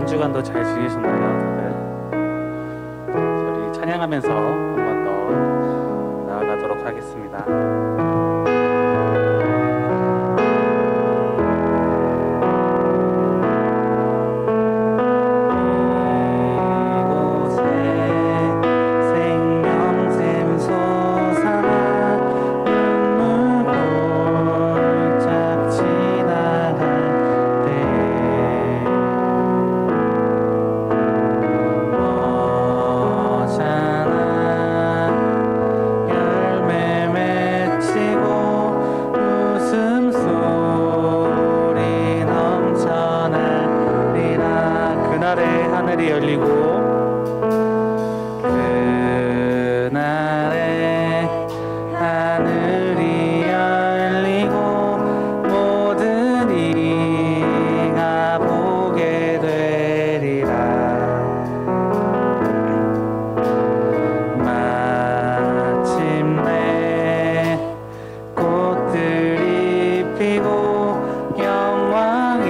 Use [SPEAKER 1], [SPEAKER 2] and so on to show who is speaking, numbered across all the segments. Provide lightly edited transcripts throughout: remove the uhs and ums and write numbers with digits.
[SPEAKER 1] 한 주간도 잘 지내셨나요, 다들? 우리 찬양하면서 한 번 더 나아가도록 하겠습니다. 하늘이 열리고 그날에 하늘이 열리고 모든 이가 보게 되리라. 마침내 꽃들이 피고 영광의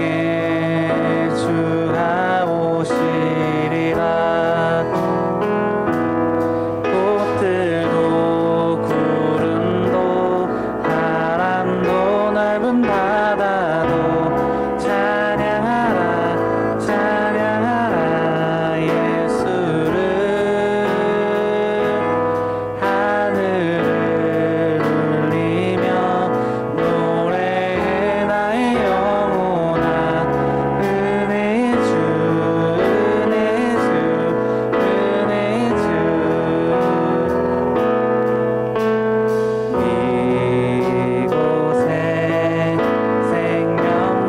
[SPEAKER 1] 주가 오시리라. 꽃들도 구름도 바람도 넓은 바다도 찬양하라 찬양하라 예수를. 하늘을 울리며 노래해 나의 영혼아. 은혜의 주 은혜의 주 은혜의 주. 이곳에 생명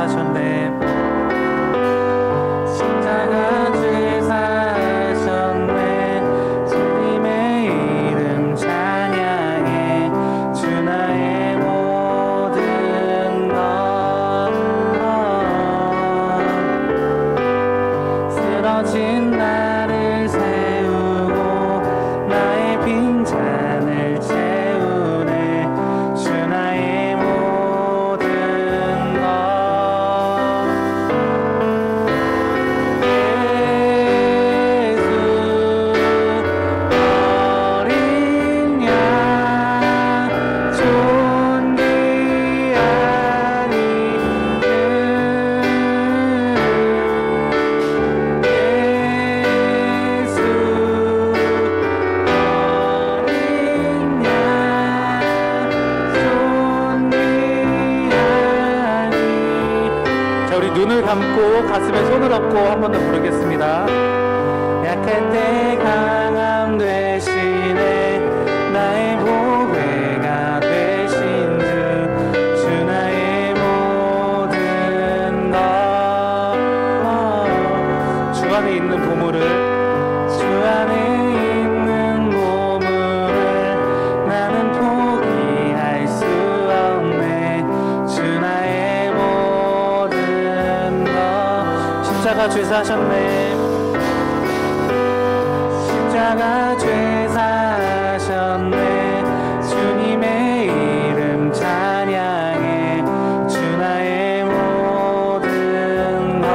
[SPEAKER 1] 죄사하셨네. 십자가 죄사하셨네. 주님의 이름 찬양해. 주 나의 모든 것. 쓰러진 나를 세우고 나의 빈잔을 채우네. 주 나의 모든 것. 예수 어린 양 존귀한 이름. 예수 어린 양 존귀한 이름. 자, 우리 눈을 감고 가슴에 손을 얹고 한 번 더 부르겠습니다. 약할 때 강함 되시네. 나의 보배가 되신 주 나의 모든 것. 주 안에 있는 보물을 주 안에 있는 보물을 나는 포기할 수 없네. 주 나의 모든 것. 십자가 죄사하셨네. 십자가 죄사하셨네. 주님의 이름 찬양해. 주 나의 모든 것.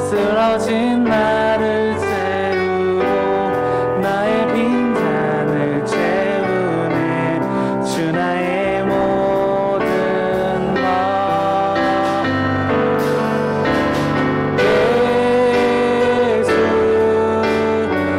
[SPEAKER 1] 쓰러진 나를 세우고 나의 빈잔을 채우네. 주 나의 모든 것. 예수 어린 양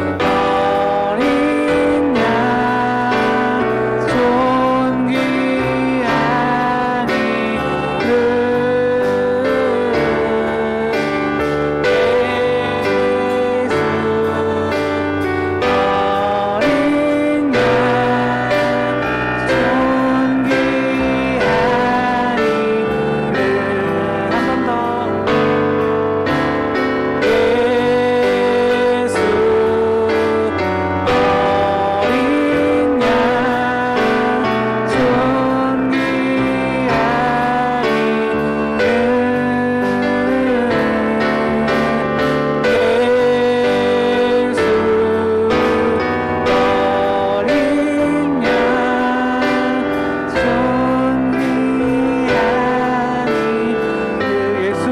[SPEAKER 1] 존귀한 이름.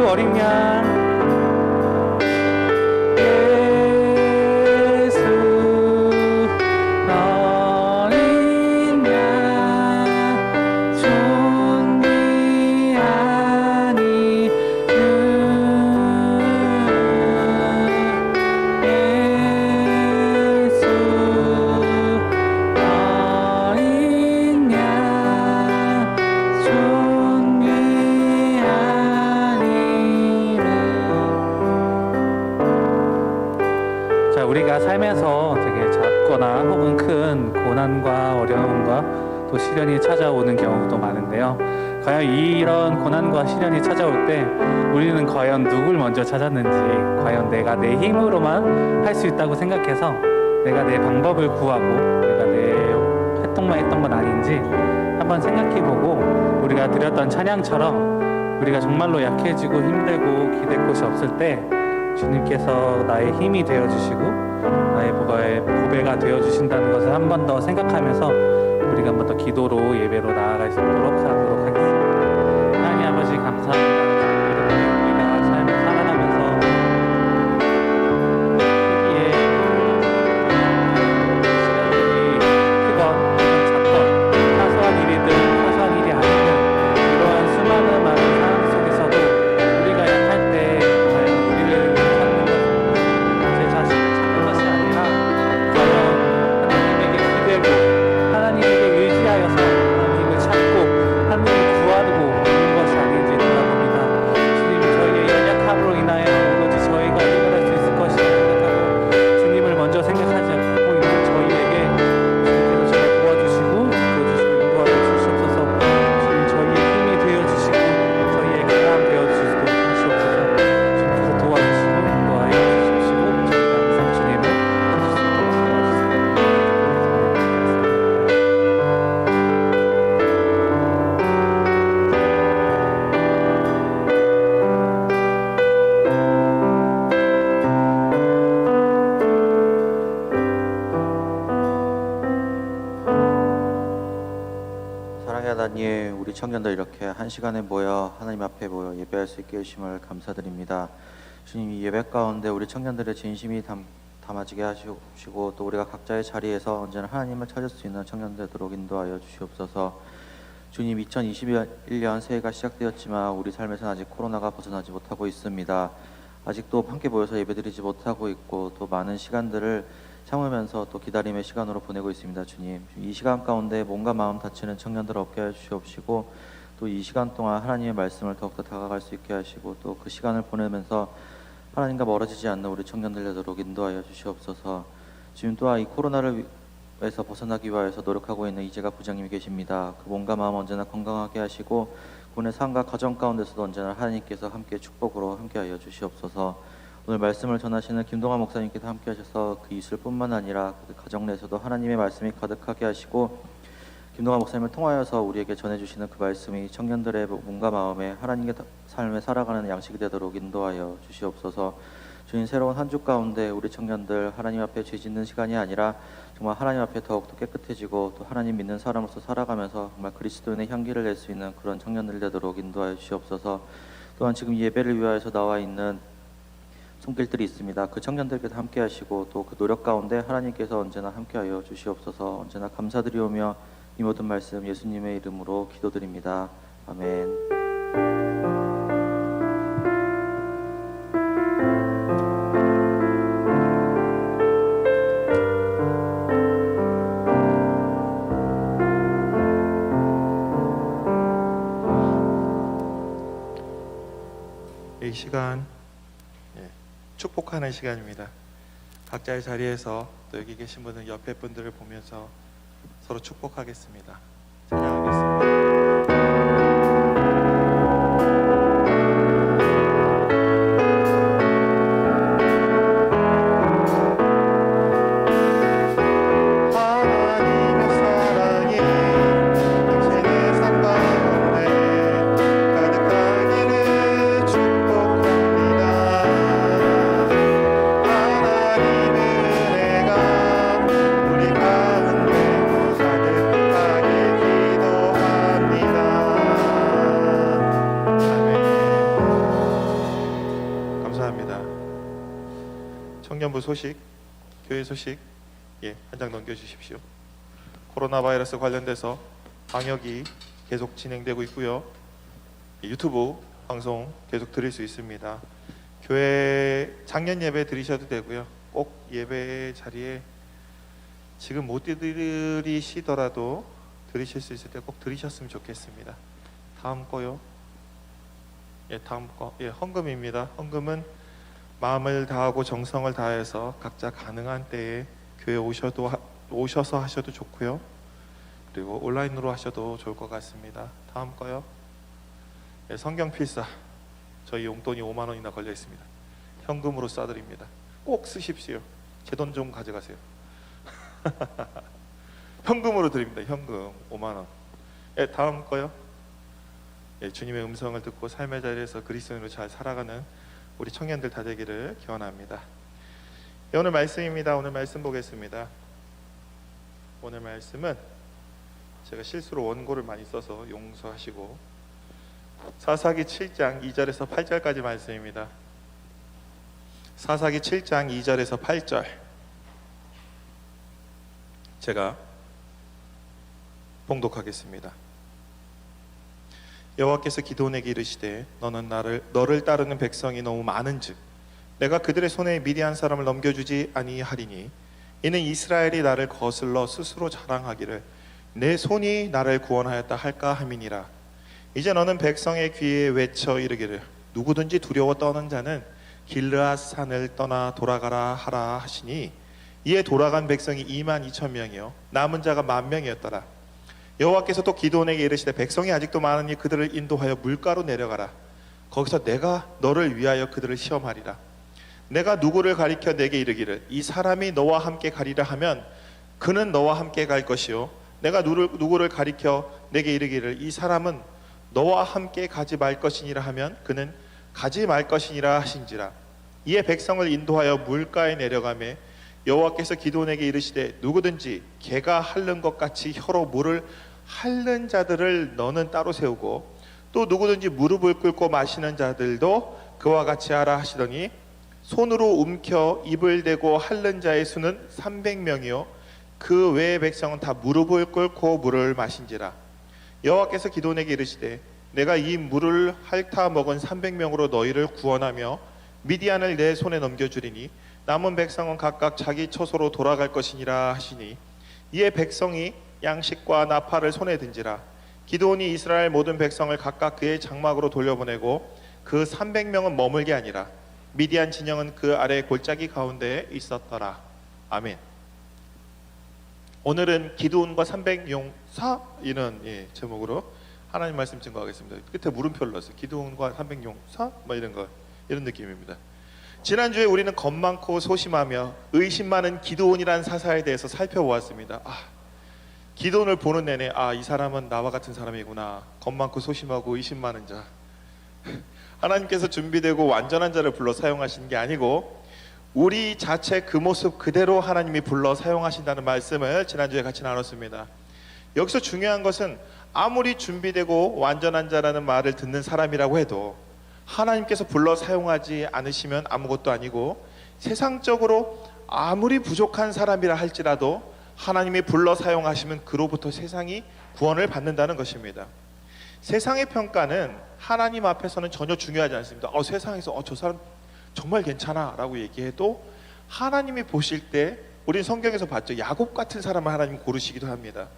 [SPEAKER 1] 어린 양 예수 어린 양 존귀한 이름. 예수 어린 양 존귀한 이름. 자, 우리가 삶에서 되게 작거나 혹은 큰 고난과 어려움과 또 시련이 찾아오는 경우도 많은데요. 과연 이런 고난과 시련이 찾아올 때 우리는 과연 누굴 먼저 찾았는지, 과연 내가 내 힘으로만 할 수 있다고 생각해서 내가 내 방법을 구하고 내가 내 활동만 했던 건 아닌지 한번 생각해보고, 우리가 드렸던 찬양처럼 우리가 정말로 약해지고 힘들고 기댈 곳이 없을 때 주님께서 나의 힘이 되어주시고 나의 보배가 되어주신다는 것을 한 번 더 생각하면서 우리가 한 번 더 기도로 예배로 나아갈 수 있도록 하도록 하겠습니다. 하나님 아버지 감사합니다. 이렇게 우리가 삶을 살아가면서 시기에 시련들이 크건 작건 사소한 일이든 사소한 일이 아니든 이러한 수많은 많은 상황 속에서도 우리가 약할 때 과연 우리를 찾는 것은 제 자신을 찾는 것이 아니라 과연 하나님에게 기대고 하나님에게 의지하여서 하나님을 찾고 하나님을 구하고 있는 것이 아닌지 돌아봅니다.
[SPEAKER 2] 하나님, 우리 청년들 이렇게 한 시간에 모여 하나님 앞에 모여 예배할 수 있게 해주심을 감사드립니다. 주님, 이 예배 가운데 우리 청년들의 진심이 담아지게 하시고 또 우리가 각자의 자리에서 언제나 하나님을 찾을 수 있는 청년들 되도록 인도하여 주시옵소서. 주님, 2021년 새해가 시작되었지만 우리 삶에서는 아직 코로나가 벗어나지 못하고 있습니다. 아직도 함께 모여서 예배드리지 못하고 있고 또 많은 시간들을 참으면서 또 기다림의 시간으로 보내고 있습니다. 주님, 이 시간 가운데 몸과 마음 다치는 청년들 없게 해 주시옵시고 또 이 시간 동안 하나님의 말씀을 더욱더 다가갈 수 있게 하시고 또 그 시간을 보내면서 하나님과 멀어지지 않는 우리 청년들 되도록 인도하여 주시옵소서. 지금 또한 이 코로나를 에서 벗어나기 위하여서 노력하고 있는 이재가 부장님이 계십니다. 그 몸과 마음 언제나 건강하게 하시고 본의 삶과 가정 가운데서도 언제나 하나님께서 함께 축복으로 함께하여 주시옵소서. 오늘 말씀을 전하시는 김동환 목사님께서 함께 하셔서 그 이슬뿐만 아니라 그 가정 내에서도 하나님의 말씀이 가득하게 하시고 김동환 목사님을 통하여서 우리에게 전해주시는 그 말씀이 청년들의 몸과 마음에 하나님의 삶에 살아가는 양식이 되도록 인도하여 주시옵소서. 주님, 새로운 한 주 가운데 우리 청년들 하나님 앞에 죄 짓는 시간이 아니라 정말 하나님 앞에 더욱더 깨끗해지고 또 하나님 믿는 사람으로서 살아가면서 정말 그리스도인의 향기를 낼 수 있는 그런 청년들 되도록 인도하여 주시옵소서. 또한 지금 예배를 위하여서 나와 있는 손길들이 있습니다. 그 청년들께서 함께 하시고 또 그 노력 가운데 하나님께서 언제나 함께하여 주시옵소서. 언제나 감사드리오며 이 모든 말씀 예수님의 이름으로 기도드립니다. 아멘.
[SPEAKER 3] 이 시간 축복하는 시간입니다. 각자의 자리에서 또 여기 계신 분들 옆에 분들을 보면서 서로 축복하겠습니다. 찬양하겠습니다. 청년부 소식, 교회 소식 한 장 넘겨주십시오. 코로나 바이러스 관련돼서 방역이 계속 진행되고 있고요. 유튜브 방송 계속 들을 수 있습니다. 교회 작년 예배 드리셔도 되고요. 꼭 예배 자리에 지금 못 드리시더라도 들으실 수 있을 때 꼭 들으셨으면 좋겠습니다. 다음 거요. 다음 거. 헌금입니다. 헌금은 마음을 다하고 정성을 다해서 각자 가능한 때에 교회 오셔서 하셔도 좋고요. 그리고 온라인으로 하셔도 좋을 것 같습니다. 다음 거요. 성경 필사. 저희 용돈이 5만 원이나 걸려 있습니다. 현금으로 쏴드립니다. 꼭 쓰십시오. 제 돈 좀 가져가세요. 현금으로 드립니다. 현금 5만 원. 다음 거요. 주님의 음성을 듣고 삶의 자리에서 그리스도인으로 잘 살아가는 우리 청년들 다 되기를 기원합니다. 오늘 말씀입니다. 오늘 말씀 보겠습니다. 오늘 말씀은 제가 실수로 원고를 많이 써서 용서하시고 사사기 7장 2절에서 8절까지 말씀입니다. 사사기 7장 2절에서 8절 제가 봉독하겠습니다. 여호와께서 기드온에게 이르시되 너를 따르는 백성이 너무 많은즉 내가 그들의 손에 미디안 사람을 넘겨주지 아니하리니 이는 이스라엘이 나를 거슬러 스스로 자랑하기를 내 손이 나를 구원하였다 할까 함이니라. 이제 너는 백성의 귀에 외쳐 이르기를 누구든지 두려워 떠는 자는 길르앗 산을 떠나 돌아가라 하라 하시니 이에 돌아간 백성이 2만 2천 명이요 남은 자가 1만 명이었더라. 여호와께서 또 기드온에게 이르시되 백성이 아직도 많으니 그들을 인도하여 물가로 내려가라. 거기서 내가 너를 위하여 그들을 시험하리라. 내가 누구를 가리켜 내게 이르기를 이 사람이 너와 함께 가리라 하면 그는 너와 함께 갈 것이요 내가 누구를 가리켜 내게 이르기를 이 사람은 너와 함께 가지 말 것이니라 하면 그는 가지 말 것이니라 하신지라. 이에 백성을 인도하여 물가에 내려가매 여호와께서 기드온에게 이르시되 누구든지 개가 핥는 것 같이 혀로 물을 핥는 자들을 너는 따로 세우고 또 누구든지 무릎을 꿇고 마시는 자들도 그와 같이 하라 하시더니 손으로 움켜 입을 대고 핥는 자의 수는 300명이요 그 외의 백성은 다 무릎을 꿇고 물을 마신지라. 여호와께서 기드온에게 이르시되 내가 이 물을 핥아 먹은 300명으로 너희를 구원하며 미디안을 내 손에 넘겨주리니 남은 백성은 각각 자기 처소로 돌아갈 것이니라 하시니 이에 백성이 양식과 나팔을 손에 든지라. 기드온이 이스라엘 모든 백성을 각각 그의 장막으로 돌려보내고 그 300명은 머물게 아니라 미디안 진영은 그 아래 골짜기 가운데에 있었더라. 아멘. 오늘은 기드온과 300용사 이런 제목으로 하나님 말씀 증거하겠습니다. 끝에 물음표를 넣었어요. 기드온과 300용사 뭐 이런 느낌입니다. 지난주에 우리는 겁 많고 소심하며 의심 많은 기드온이라는 사사에 대해서 살펴보았습니다. 기드온을 보는 내내 이 사람은 나와 같은 사람이구나. 겁 많고 소심하고 의심 많은 자. 하나님께서 준비되고 완전한 자를 불러 사용하시는 게 아니고 우리 자체 그 모습 그대로 하나님이 불러 사용하신다는 말씀을 지난주에 같이 나눴습니다. 여기서 중요한 것은 아무리 준비되고 완전한 자라는 말을 듣는 사람이라고 해도 하나님께서 불러 사용하지 않으시면 아무것도 아니고 세상적으로 아무리 부족한 사람이라 할지라도 하나님이 불러 사용하시면 그로부터 세상이 구원을 받는다는 것입니다. 세상의 평가는 하나님 앞에서는 전혀 중요하지 않습니다. 세상에서 저 사람 정말 괜찮아 라고 얘기해도 하나님이 보실 때 우리는 성경에서 봤죠. 야곱 같은 사람을 하나님 고르시기도 합니다.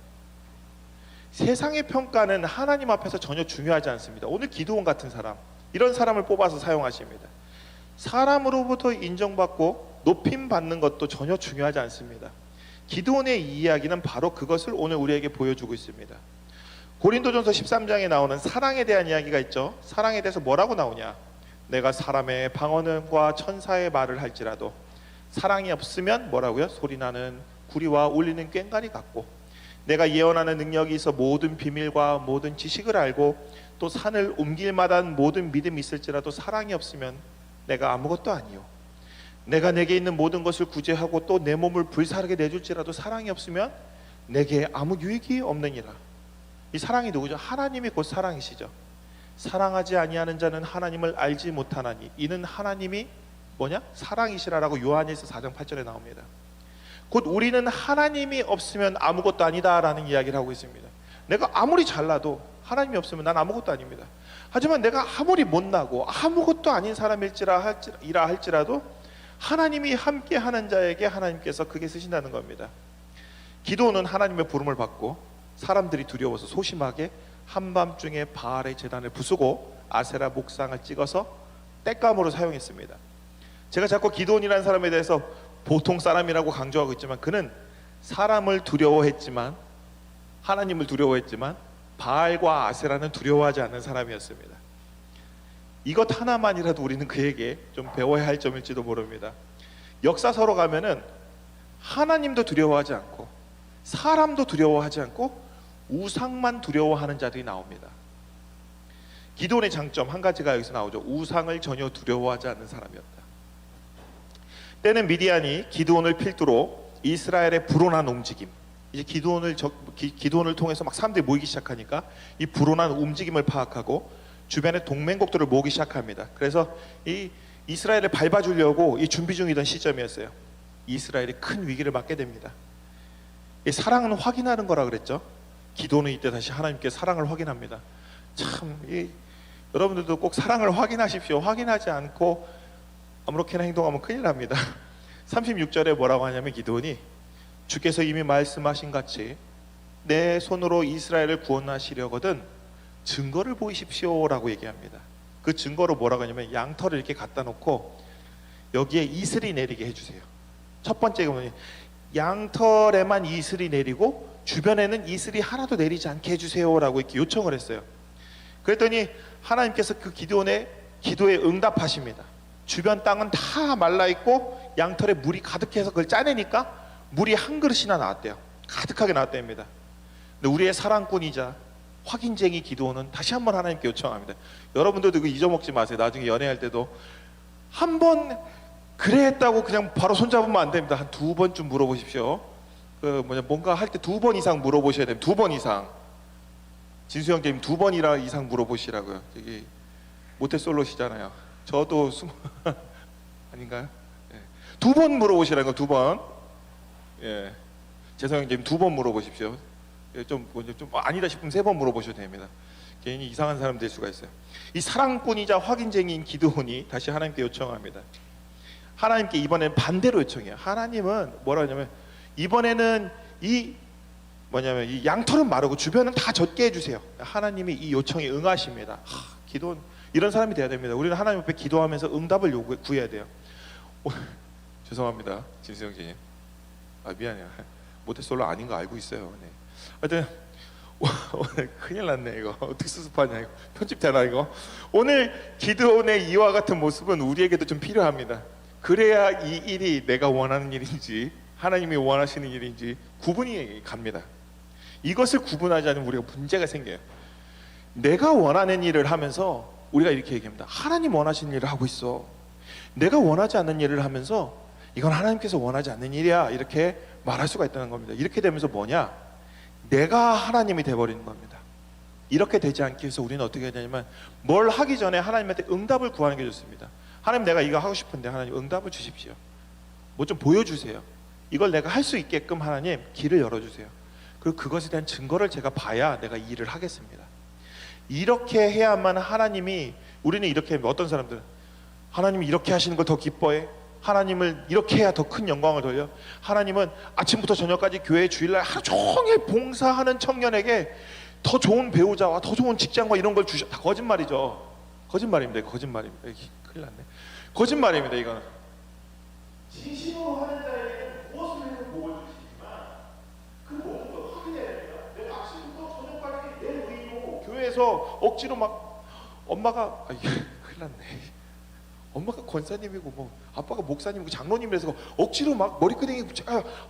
[SPEAKER 3] 세상의 평가는 하나님 앞에서 전혀 중요하지 않습니다. 오늘 기드온 같은 사람, 이런 사람을 뽑아서 사용하십니다. 사람으로부터 인정받고 높임받는 것도 전혀 중요하지 않습니다. 기드온의 이 이야기는 바로 그것을 오늘 우리에게 보여주고 있습니다. 고린도전서 13장에 나오는 사랑에 대한 이야기가 있죠. 사랑에 대해서 뭐라고 나오냐? 내가 사람의 방언과 천사의 말을 할지라도 사랑이 없으면 뭐라고요? 소리나는 구리와 울리는 꽹과리 같고 내가 예언하는 능력이 있어 모든 비밀과 모든 지식을 알고 또 산을 옮길 만한 모든 믿음이 있을지라도 사랑이 없으면 내가 아무것도 아니요. 내가 내게 있는 모든 것을 구제하고 또 내 몸을 불사르게 내줄지라도 사랑이 없으면 내게 아무 유익이 없느니라. 이 사랑이 누구죠? 하나님이 곧 사랑이시죠. 사랑하지 아니하는 자는 하나님을 알지 못하나니 이는 하나님이 뭐냐? 사랑이시라라고 요한일서 4장 8절에 나옵니다. 곧 우리는 하나님이 없으면 아무것도 아니다라는 이야기를 하고 있습니다. 내가 아무리 잘나도 하나님이 없으면 난 아무것도 아닙니다. 하지만 내가 아무리 못나고 아무것도 아닌 사람일지라 할지라도 하나님이 함께하는 자에게 하나님께서 크게 쓰신다는 겁니다. 기도는 하나님의 부름을 받고 사람들이 두려워서 소심하게 한밤중에 바알의 제단을 부수고 아세라 목상을 찍어서 땔감으로 사용했습니다. 제가 자꾸 기드온이라는 사람에 대해서 보통 사람이라고 강조하고 있지만 그는 사람을 두려워했지만 하나님을 두려워했지만 바알과 아세라는 두려워하지 않는 사람이었습니다. 이것 하나만이라도 우리는 그에게 좀 배워야 할 점일지도 모릅니다. 역사서로 가면은 하나님도 두려워하지 않고 사람도 두려워하지 않고 우상만 두려워하는 자들이 나옵니다. 기드온의 장점 한 가지가 여기서 나오죠. 우상을 전혀 두려워하지 않는 사람이었다. 때는 미디안이 기드온을 필두로 이스라엘의 불온한 움직임, 이제 기드온을 통해서 막 사람들이 모이기 시작하니까 이 불온한 움직임을 파악하고 주변의 동맹국들을 모으기 시작합니다. 그래서 이 이스라엘을 밟아주려고 이 준비 중이던 시점이었어요. 이스라엘이 큰 위기를 맞게 됩니다. 이 사랑은 확인하는 거라 그랬죠. 기도는 이때 다시 하나님께 사랑을 확인합니다. 참, 여러분들도 꼭 사랑을 확인하십시오. 확인하지 않고 아무렇게나 행동하면 큰일 납니다. 36절에 뭐라고 하냐면 기드온이 주께서 이미 말씀하신 같이 내 손으로 이스라엘을 구원하시려거든 증거를 보이십시오 라고 얘기합니다. 그 증거로 뭐라고 하냐면 양털을 이렇게 갖다 놓고 여기에 이슬이 내리게 해주세요. 첫 번째가 뭐냐, 양털에만 이슬이 내리고 주변에는 이슬이 하나도 내리지 않게 해주세요 라고 이렇게 요청을 했어요. 그랬더니 하나님께서 그 기드온의 기도에 응답하십니다. 주변 땅은 다 말라있고 양털에 물이 가득해서 그걸 짜내니까 물이 한 그릇이나 나왔대요. 가득하게 나왔답니다. 근데 우리의 사랑꾼이자 확인쟁이 기도는 다시 한번 하나님께 요청합니다. 여러분들도 그거 잊어먹지 마세요. 나중에 연애할 때도 한번 그래 했다고 그냥 바로 손잡으면 안 됩니다. 한 2번쯤 물어보십시오. 뭔가 할 때 2번 이상 물어보셔야 됩니다. 2번 이상. 진수 형님 2번이라 이상 물어보시라고요. 여기 모태솔로시잖아요. 저도 아닌가요? 예. 2번 물어보시라는 거 2번. 예. 재성 형님 2번 물어보십시오. 예, 좀 아니다 싶으면 3번 물어보셔도 됩니다. 괜히 이상한 사람 될 수가 있어요. 이 사랑꾼이자 확인쟁이인 기드온이 다시 하나님께 요청합니다. 하나님께 이번엔 반대로 요청해요. 하나님은 뭐라 하냐면 이번에는 이 양털은 마르고 주변은 다 젖게 해주세요. 하나님이 이 요청에 응하십니다. 기도는 이런 사람이 돼야 됩니다. 우리는 하나님 앞에 기도하면서 응답을 구해야 돼요. 죄송합니다, 진수영 님. 미안해요. 모태솔로 아닌 거 알고 있어요. 네. 하여튼 오늘 큰일 났네. 이거 어떻게 수습하냐. 이거 편집되나 이거. 오늘 기드온의 이와 같은 모습은 우리에게도 좀 필요합니다. 그래야 이 일이 내가 원하는 일인지 하나님이 원하시는 일인지 구분이 갑니다. 이것을 구분하지 않으면 우리가 문제가 생겨요. 내가 원하는 일을 하면서 우리가 이렇게 얘기합니다. 하나님 원하시는 일을 하고 있어. 내가 원하지 않는 일을 하면서 이건 하나님께서 원하지 않는 일이야, 이렇게 말할 수가 있다는 겁니다. 이렇게 되면서 뭐냐? 내가 하나님이 돼버리는 겁니다. 이렇게 되지 않기 위해서 우리는 어떻게 해야 되냐면 뭘 하기 전에 하나님한테 응답을 구하는 게 좋습니다. 하나님, 내가 이거 하고 싶은데 하나님 응답을 주십시오. 뭐 좀 보여주세요. 이걸 내가 할 수 있게끔 하나님 길을 열어주세요. 그리고 그것에 대한 증거를 제가 봐야 내가 이 일을 하겠습니다. 이렇게 해야만 하나님이, 우리는 이렇게, 어떤 사람들은 하나님이 이렇게 하시는 걸 더 기뻐해, 하나님을 이렇게 해야 더 큰 영광을 돌려, 하나님은 아침부터 저녁까지 교회 주일날 하루 종일 봉사하는 청년에게 더 좋은 배우자와 더 좋은 직장과 이런 걸 주셔. 다 거짓말이죠. 거짓말입니다. 이거 거짓말입니다. 큰일 났네. 거짓말입니다. 이거는 진심으로 하는 자에게는 무엇을 해도 복을 주시지만 그 모든 걸 확인해야 됩니다. 내가 아침부터 저녁까지 내 의로 교회에서 억지로 막 엄마가 큰일 났네. 엄마가 권사님이고 뭐 아빠가 목사님이고 장로님이라서 억지로 막 머리끄댕이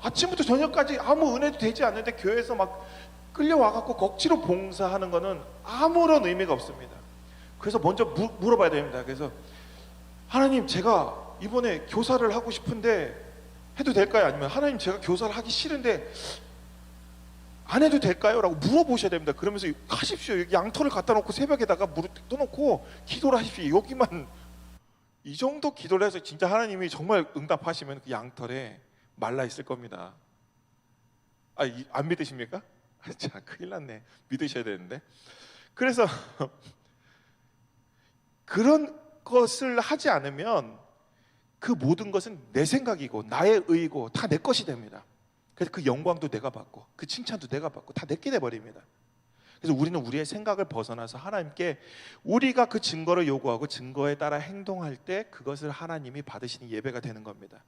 [SPEAKER 3] 아침부터 저녁까지 아무 은혜도 되지 않는데 교회에서 막 끌려와갖고 억지로 봉사하는 거는 아무런 의미가 없습니다. 그래서 먼저 물어봐야 됩니다. 그래서 하나님, 제가 이번에 교사를 하고 싶은데 해도 될까요? 아니면 하나님, 제가 교사를 하기 싫은데 안 해도 될까요? 라고 물어보셔야 됩니다. 그러면서 하십시오. 여기 양털을 갖다 놓고 새벽에다가 무릎 떠놓고 기도를 하십시오. 여기만 이 정도 기도를 해서 진짜 하나님이 정말 응답하시면 그 양털에 말라 있을 겁니다. 안 믿으십니까? 자, 큰일 났네. 믿으셔야 되는데. 그래서 그런 것을 하지 않으면 그 모든 것은 내 생각이고 나의 의고 다 내 것이 됩니다. 그래서 그 영광도 내가 받고 그 칭찬도 내가 받고 다 내게 돼버립니다. 그래서 우리는 우리의 생각을 벗어나서 하나님께 우리가 그 증거를 요구하고 증거에 따라 행동할 때 그것을 하나님이 받으시는 예배가 되는 겁니다.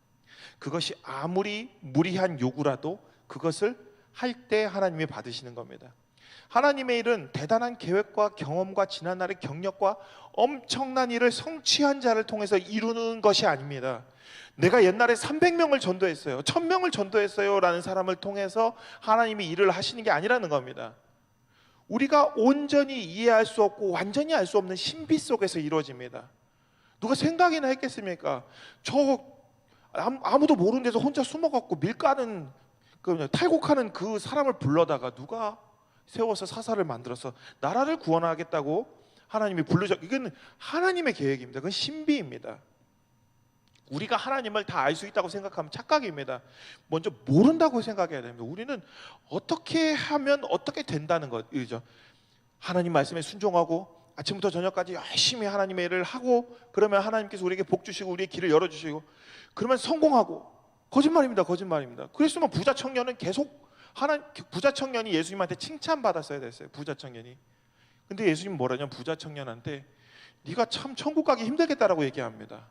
[SPEAKER 3] 그것이 아무리 무리한 요구라도 그것을 할 때 하나님이 받으시는 겁니다. 하나님의 일은 대단한 계획과 경험과 지난날의 경력과 엄청난 일을 성취한 자를 통해서 이루는 것이 아닙니다. 내가 옛날에 300명을 전도했어요, 1000명을 전도했어요 라는 사람을 통해서 하나님이 일을 하시는 게 아니라는 겁니다. 우리가 온전히 이해할 수 없고 완전히 알 수 없는 신비 속에서 이루어집니다. 누가 생각이나 했겠습니까? 아무도 모르는 데서 혼자 숨어갖고 밀가는 탈곡하는 그 사람을 불러다가 누가 세워서 사사를 만들어서 나라를 구원하겠다고 하나님이 이건 하나님의 계획입니다. 그건 신비입니다. 우리가 하나님을 다 알 수 있다고 생각하면 착각입니다. 먼저 모른다고 생각해야 됩니다. 우리는 어떻게 하면 어떻게 된다는 거죠. 하나님 말씀에 순종하고 아침부터 저녁까지 열심히 하나님의 일을 하고 그러면 하나님께서 우리에게 복 주시고 우리의 길을 열어주시고 그러면 성공하고. 거짓말입니다. 거짓말입니다. 그랬으면 부자 청년은 계속 부자 청년이 예수님한테 칭찬받았어야 됐어요. 부자 청년이. 근데 예수님 뭐라냐, 부자 청년한테 네가 참 천국 가기 힘들겠다라고 얘기합니다.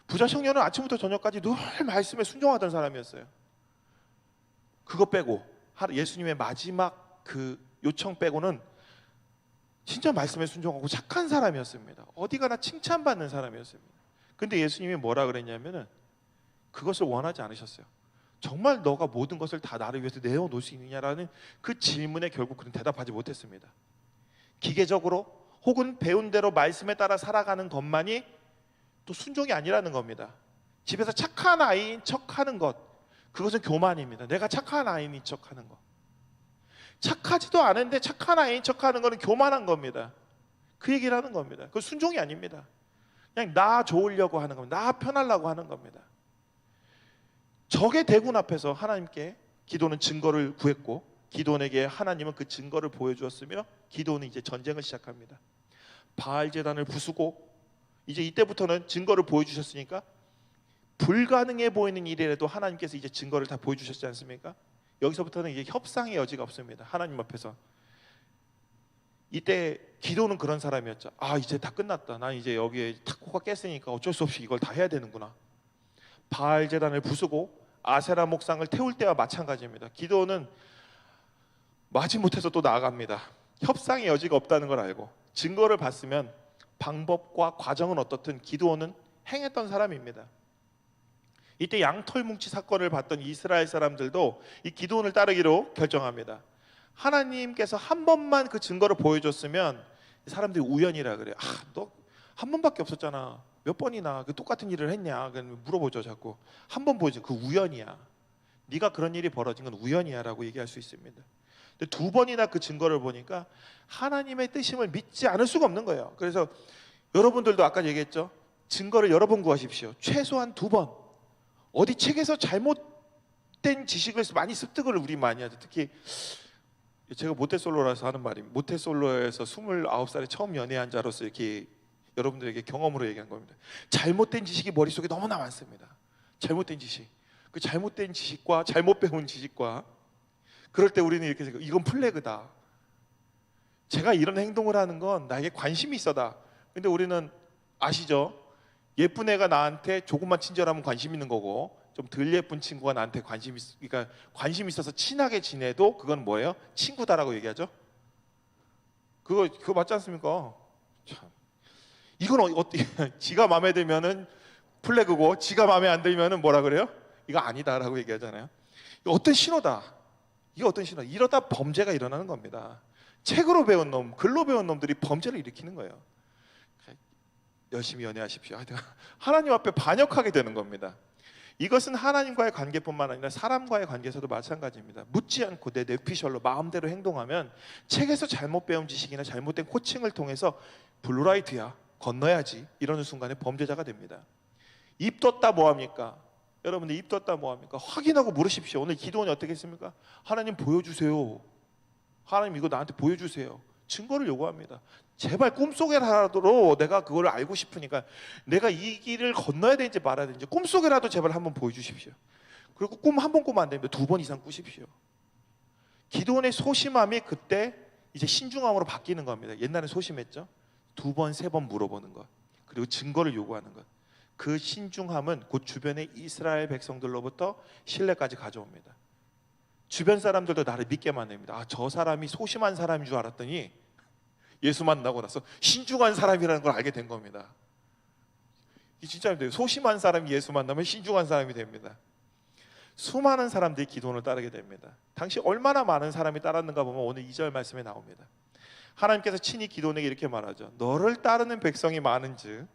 [SPEAKER 3] 부자 청년은 아침부터 저녁까지 늘 말씀에 순종하던 사람이었어요. 그거 빼고 예수님의 마지막 그 요청 빼고는 진짜 말씀에 순종하고 착한 사람이었습니다. 어디 가나 칭찬받는 사람이었습니다. 근데 예수님이 뭐라 그랬냐면은 그것을 원하지 않으셨어요. 정말 너가 모든 것을 다 나를 위해서 내어놓을 수 있느냐라는 그 질문에 결국 그는 대답하지 못했습니다. 기계적으로 혹은 배운 대로 말씀에 따라 살아가는 것만이 또 순종이 아니라는 겁니다. 집에서 착한 아이인 척하는 것, 그것은 교만입니다. 내가 착한 아이인 척하는 것. 착하지도 않은데 착한 아이인 척하는 거는 교만한 겁니다. 그 얘기를 하는 겁니다. 그건 순종이 아닙니다. 그냥 나 좋으려고 하는 겁니다. 나 편하려고 하는 겁니다. 적의 대군 앞에서 하나님께 기도는 증거를 구했고, 기도원에게 하나님은 그 증거를 보여주었으며, 기도원은 이제 전쟁을 시작합니다. 바알 제단을 부수고, 이제 이때부터는 증거를 보여주셨으니까 불가능해 보이는 일이라도 하나님께서 이제 증거를 다 보여주셨지 않습니까? 여기서부터는 이제 협상의 여지가 없습니다. 하나님 앞에서. 이때 기도는 그런 사람이었죠. 아, 이제 다 끝났다. 난 이제 여기에 코가 깼으니까 어쩔 수 없이 이걸 다 해야 되는구나. 바알 제단을 부수고 아세라 목상을 태울 때와 마찬가지입니다. 기도는 마지못해서 또 나아갑니다. 협상의 여지가 없다는 걸 알고, 증거를 봤으면 방법과 과정은 어떻든 기도는 행했던 사람입니다. 이때 양털 뭉치 사건을 봤던 이스라엘 사람들도 이 기도원을 따르기로 결정합니다. 하나님께서 한 번만 그 증거를 보여줬으면 사람들이 우연이라 그래요. 아, 너 한 번밖에 없었잖아. 몇 번이나 그 똑같은 일을 했냐? 물어보죠, 자꾸. 한 번 보여줘. 그 우연이야. 네가 그런 일이 벌어진 건 우연이야라고 얘기할 수 있습니다. 근데 두 번이나 그 증거를 보니까 하나님의 뜻임을 믿지 않을 수가 없는 거예요. 그래서 여러분들도 아까 얘기했죠. 증거를 여러 번 구하십시오. 최소한 2번. 어디 책에서 잘못된 지식을 많이 습득을 우리 많이 하죠. 특히 제가 모태솔로라서 하는 말이, 모태솔로에서 29살에 처음 연애한 자로서 이렇게 여러분들에게 경험으로 얘기한 겁니다. 잘못된 지식이 머릿속에 너무나 많습니다. 잘못된 지식. 그 잘못된 지식과 잘못 배운 지식과, 그럴 때 우리는 이렇게 생각해요. 이건 플래그다. 제가 이런 행동을 하는 건 나에게 관심이 있어다. 근데 우리는 아시죠? 예쁜 애가 나한테 조금만 친절하면 관심 있는 거고, 좀 덜 예쁜 친구가 나한테 그러니까 관심 있어서 친하게 지내도 그건 뭐예요? 친구다라고 얘기하죠. 그거 맞지 않습니까? 참. 이건 어떻게 지가 마음에 들면은 플래그고, 지가 마음에 안 들면은 뭐라 그래요? 이거 아니다라고 얘기하잖아요. 이거 어떤 신호다. 이게 어떤 신호? 이러다 범죄가 일어나는 겁니다. 책으로 배운 놈, 글로 배운 놈들이 범죄를 일으키는 거예요. 열심히 연애하십시오. 하나님 앞에 반역하게 되는 겁니다. 이것은 하나님과의 관계뿐만 아니라 사람과의 관계에서도 마찬가지입니다. 묻지 않고 내 뇌피셜로 마음대로 행동하면, 책에서 잘못 배운 지식이나 잘못된 코칭을 통해서 블루라이트야, 건너야지 이러는 순간에 범죄자가 됩니다. 입 떴다 뭐합니까? 여러분들 입 떴다 뭐합니까? 확인하고 물으십시오. 오늘 기도원이 어떻게 했습니까? 하나님 보여주세요. 하나님 이거 나한테 보여주세요. 증거를 요구합니다. 제발 꿈속에라도 내가 그걸 알고 싶으니까, 내가 이 길을 건너야 되는지 말아야 되는지 꿈속에라도 제발 한번 보여주십시오. 그리고 꿈 한 번 꾸면 안 됩니다. 2번 이상 꾸십시오. 기도원의 소심함이 그때 이제 신중함으로 바뀌는 겁니다. 옛날에 소심했죠. 2번, 3번 물어보는 것, 그리고 증거를 요구하는 것. 그 신중함은 곧 주변의 이스라엘 백성들로부터 신뢰까지 가져옵니다. 주변 사람들도 나를 믿게 만듭니다. 아, 저 사람이 소심한 사람인 줄 알았더니 예수 만나고 나서 신중한 사람이라는 걸 알게 된 겁니다. 이 진짜입니다. 소심한 사람이 예수 만나면 신중한 사람이 됩니다. 수많은 사람들이 기도원을 따르게 됩니다. 당시 얼마나 많은 사람이 따랐는가 보면 오늘 2절 말씀에 나옵니다. 하나님께서 친히 기도원에게 이렇게 말하죠. 너를 따르는 백성이 많은즉